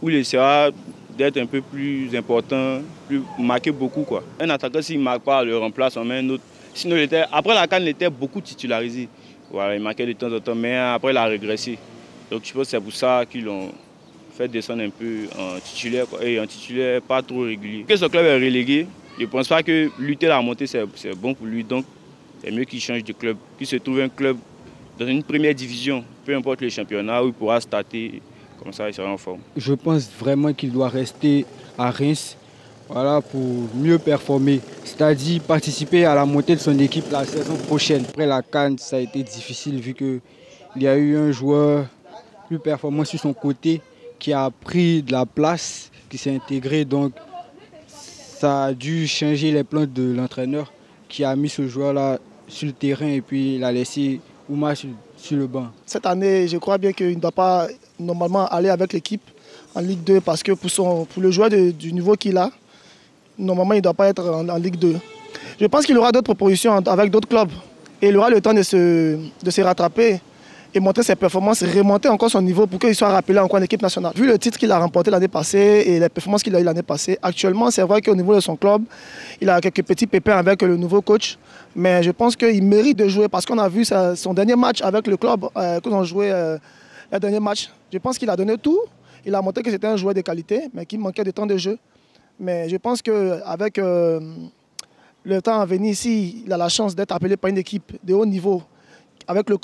Speaker 14: où il essaiera d'être un peu plus important, marquer beaucoup, quoi. Un attaquant, s'il ne marque pas, le remplace, on met un autre. Sinon, après la CAN, il était beaucoup titularisé. Voilà, il marquait de temps en temps, mais après, il a régressé. Donc je pense que c'est pour ça qu'ils l'ont fait descendre un peu en titulaire, quoi, et en titulaire pas trop régulier. Que ce club est relégué, je ne pense pas que lutter la montée, c'est bon pour lui. Donc c'est mieux qu'il change de club, qu'il se trouve un club dans une première division, peu importe le championnat, où il pourra starter, comme ça il sera en forme.
Speaker 15: Je pense vraiment qu'il doit rester à Reims, voilà, pour mieux performer, c'est-à-dire participer à la montée de son équipe la saison prochaine. Après la CAN, ça a été difficile vu qu'il y a eu un joueur plus performant sur son côté qui a pris de la place, qui s'est intégré, donc ça a dû changer les plans de l'entraîneur qui a mis ce joueur-là sur le terrain et puis il a laissé Ouma sur le banc.
Speaker 16: Cette année, je crois bien qu'il ne doit pas normalement aller avec l'équipe en Ligue 2 parce que pour le joueur du niveau qu'il a, normalement il ne doit pas être en Ligue 2. Je pense qu'il aura d'autres propositions avec d'autres clubs et il aura le temps de se rattraper et montrer ses performances, remonter encore son niveau pour qu'il soit rappelé encore en équipe nationale. Vu le titre qu'il a remporté l'année passée et les performances qu'il a eues l'année passée, actuellement c'est vrai qu'au niveau de son club, il a quelques petits pépins avec le nouveau coach, mais je pense qu'il mérite de jouer parce qu'on a vu son dernier match avec le club, qu'on a joué le dernier match. Je pense qu'il a donné tout, il a montré que c'était un joueur de qualité, mais qu'il manquait de temps de jeu. Mais je pense qu'avec le temps à venir ici, il a la chance d'être appelé par une équipe de haut niveau, avec un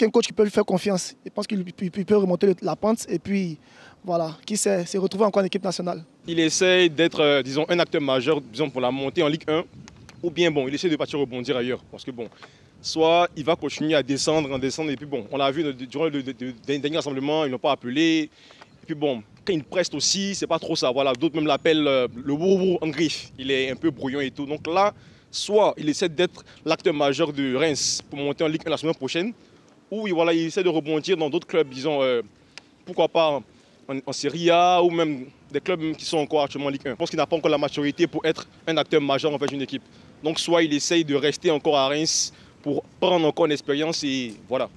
Speaker 16: coach qui peut lui faire confiance. Je pense qu'il peut remonter la pente et puis, voilà, qui sait, se retrouver encore en équipe nationale.
Speaker 17: Il essaie d'être, disons, un acteur majeur, disons, pour la montée en Ligue 1, ou bien, bon, il essaie de partir rebondir ailleurs. Parce que, bon, soit il va continuer à descendre, et puis, bon, on l'a vu durant le dernier rassemblement, ils n'ont pas appelé. Et puis, bon, quand il preste aussi, c'est pas trop ça. Voilà, d'autres même l'appellent le bourreau en griffe. Il est un peu brouillon et tout. Donc là, soit il essaie d'être l'acteur majeur de Reims pour monter en Ligue 1 la semaine prochaine, ou voilà, il essaie de rebondir dans d'autres clubs, disons, pourquoi pas en Serie A, ou même des clubs qui sont encore actuellement en Ligue 1. Je pense qu'il n'a pas encore la maturité pour être un acteur majeur en fait d'une équipe. Donc soit il essaye de rester encore à Reims pour prendre encore une expérience et voilà.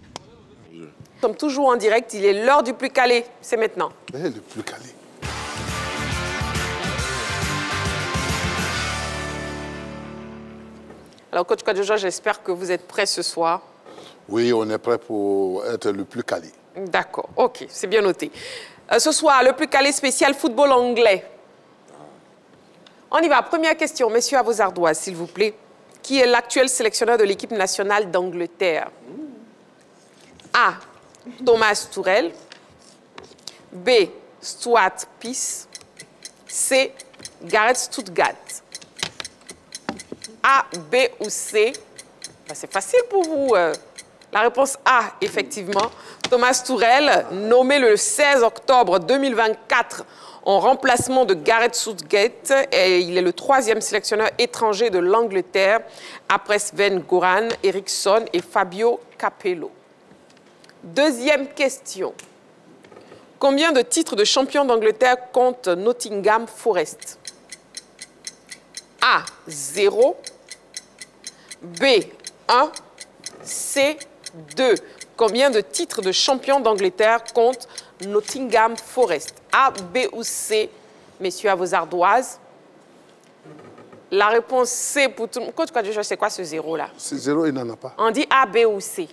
Speaker 1: Nous sommes toujours en direct, il est l'heure du plus calé, c'est maintenant.
Speaker 8: Le plus calé.
Speaker 1: Alors, coach Kwadjoja, j'espère que vous êtes prêts ce soir.
Speaker 8: Oui, on est prêt pour être le plus calé.
Speaker 1: D'accord, ok, c'est bien noté. Ce soir, le plus calé spécial football anglais. On y va, première question, messieurs, à vos ardoises, s'il vous plaît. Qui est l'actuel sélectionneur de l'équipe nationale d'Angleterre? A. Thomas Tuchel. B. Stuart Pearce. C. Gareth Southgate. A, B ou C? Ben, c'est facile pour vous. La réponse A, effectivement. Thomas Tourelle, nommé le 16 octobre 2024 en remplacement de Gareth Southgate, et il est le 3e sélectionneur étranger de l'Angleterre après Sven-Göran Eriksson et Fabio Capello. Deuxième question. Combien de titres de champion d'Angleterre compte Nottingham Forest? A, 0. B, 1. C, 2. Combien de titres de champion d'Angleterre compte Nottingham Forest? A, B ou C? Messieurs, à vos ardoises. La réponse C pour tout le monde. Coach Kwadjo, c'est quoi ce 0 là?
Speaker 8: C'est 0, il n'en a pas.
Speaker 1: On dit A, B ou C?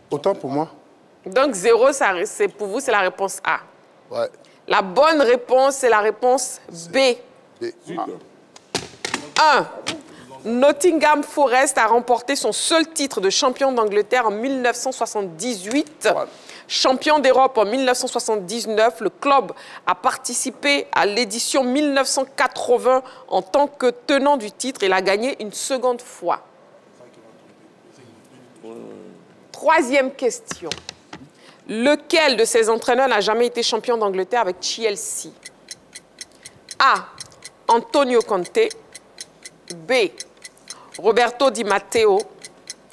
Speaker 8: Autant pour moi.
Speaker 1: Donc 0, pour vous, c'est la réponse A.
Speaker 8: Ouais.
Speaker 1: La bonne réponse, c'est la réponse B.
Speaker 8: B.
Speaker 1: 1. Nottingham Forest a remporté son seul titre de champion d'Angleterre en 1978. Champion d'Europe en 1979, le club a participé à l'édition 1980 en tant que tenant du titre et l'a gagné une seconde fois. Troisième question. Lequel de ces entraîneurs n'a jamais été champion d'Angleterre avec Chelsea? A. Antonio Conte. B. Roberto Di Matteo.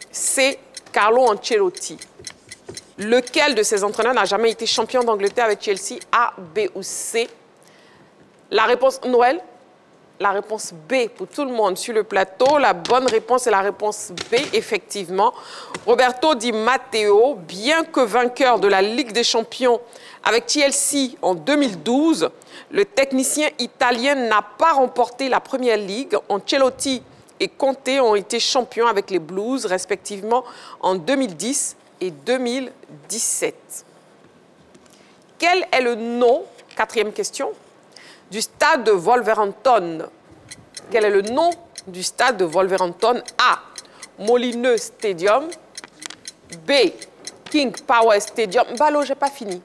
Speaker 1: C. Carlo Ancelotti. Lequel de ces entraîneurs n'a jamais été champion d'Angleterre avec Chelsea? A, B ou C? La réponse, Noël? La réponse B pour tout le monde sur le plateau. La bonne réponse est la réponse B, effectivement. Roberto Di Matteo, bien que vainqueur de la Ligue des Champions avec Chelsea en 2012, le technicien italien n'a pas remporté la Première Ligue. Ancelotti et Conte ont été champions avec les Blues, respectivement en 2010 et 2017. Quel est le nom, quatrième question, du stade de Wolverhampton? Quel est le nom du stade de Wolverhampton? A. Molineux Stadium. B. King Power Stadium. Ballot, j'ai pas fini.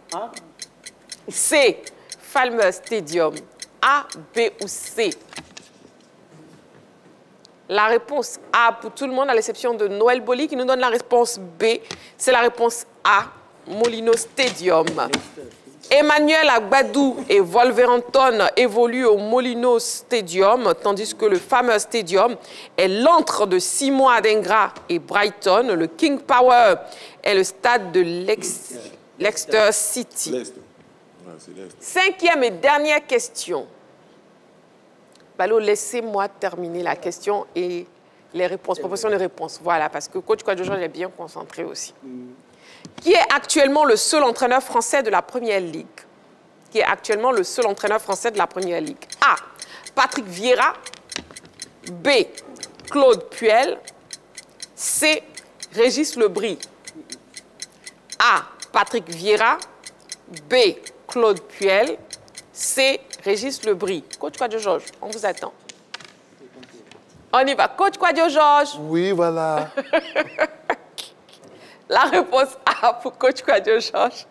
Speaker 1: C. Falmer Stadium. A, B ou C? La réponse A pour tout le monde, à l'exception de Noël Boli qui nous donne la réponse B. C'est la réponse A, Molineux Stadium. Emmanuel Agbadou et Wolverhampton évoluent au Molineux Stadium, tandis que le Falmer Stadium est l'antre de Simon Adingra et Brighton. Le King Power est le stade de Leicester City. Cinquième et dernière question. Ballot, laissez-moi terminer la question et les réponses, proposition de réponses. Voilà, parce que Coach Kwadjo est bien concentré aussi. Qui est actuellement le seul entraîneur français de la Première Ligue? Qui est actuellement le seul entraîneur français de la Première Ligue? A. Patrick Vieira. B. Claude Puel. C. Régis Lebris. A. Patrick Vieira. B. Claude Puel. C. Régis Lebris. Coach Kwadjo Georges, on vous attend. On y va. Coach Kwadjo Georges.
Speaker 8: Oui, voilà.
Speaker 1: La réponse A pour Coach Kwadjo Georges.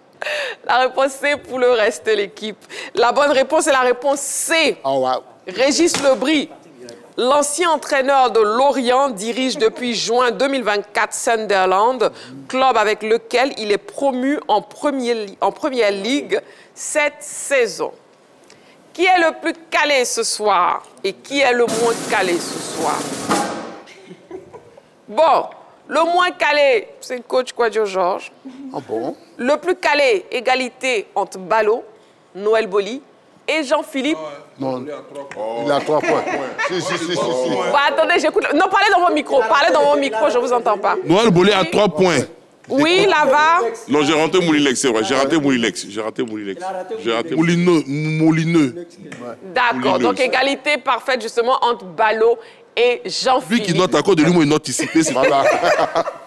Speaker 1: La réponse C pour le reste de l'équipe. La bonne réponse est la réponse C.
Speaker 8: Oh, wow.
Speaker 1: Régis Lebris, l'ancien entraîneur de Lorient, dirige depuis juin 2024 Sunderland, club avec lequel il est promu en Première Ligue cette saison. Qui est le plus calé ce soir et qui est le moins calé ce soir? Bon, le moins calé, c'est Coach Kwadjo Georges.
Speaker 8: Ah bon?
Speaker 1: Le plus calé, égalité entre Ballot, Noël Boli et Jean-Philippe.
Speaker 8: Non, il a 3 points. Si.
Speaker 1: Bah, attendez, j'écoute. Non, parlez dans vos micros. Parlez dans vos micros, je ne vous entends pas.
Speaker 5: Noël Boli a 3 points.
Speaker 1: Oui, là-bas.
Speaker 5: Non, j'ai raté Moulinex, c'est vrai. J'ai raté Moulinex. Molineux.
Speaker 1: D'accord. Donc, égalité parfaite, justement, entre Ballot et Jean-Philippe.
Speaker 5: Lui qui note à cause de l'humour, il note ici.
Speaker 8: Voilà.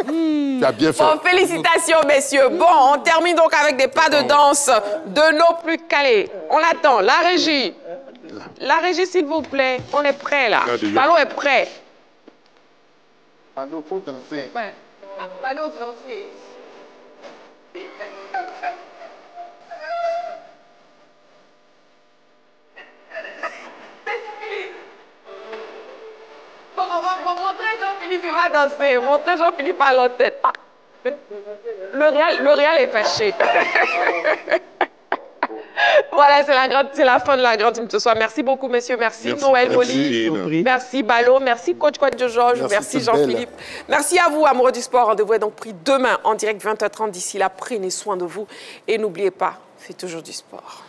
Speaker 8: Tu as bien fait.
Speaker 1: Bon, félicitations, messieurs. Bon, on termine donc avec des pas de danse de nos plus calés. On attend. La régie. La régie, s'il vous plaît. On est prêt, là. Ballot est prêt.
Speaker 8: Ballot, faut danser.
Speaker 1: Ouais. Ballot, danser. Bon, montrez Jean-Philippe, il va danser. Montrez Jean-Philippe à l'autre tête. Le Real est fâché. Voilà, c'est la fin de la grande team ce soir. Merci beaucoup, messieurs. Merci Noël Molly. Merci Balo. Merci coach Georges. Merci Jean-Philippe. Merci à vous, amoureux du sport. Rendez-vous est donc pris demain en direct 20h30. D'ici là, prenez soin de vous. Et n'oubliez pas, faites toujours du sport.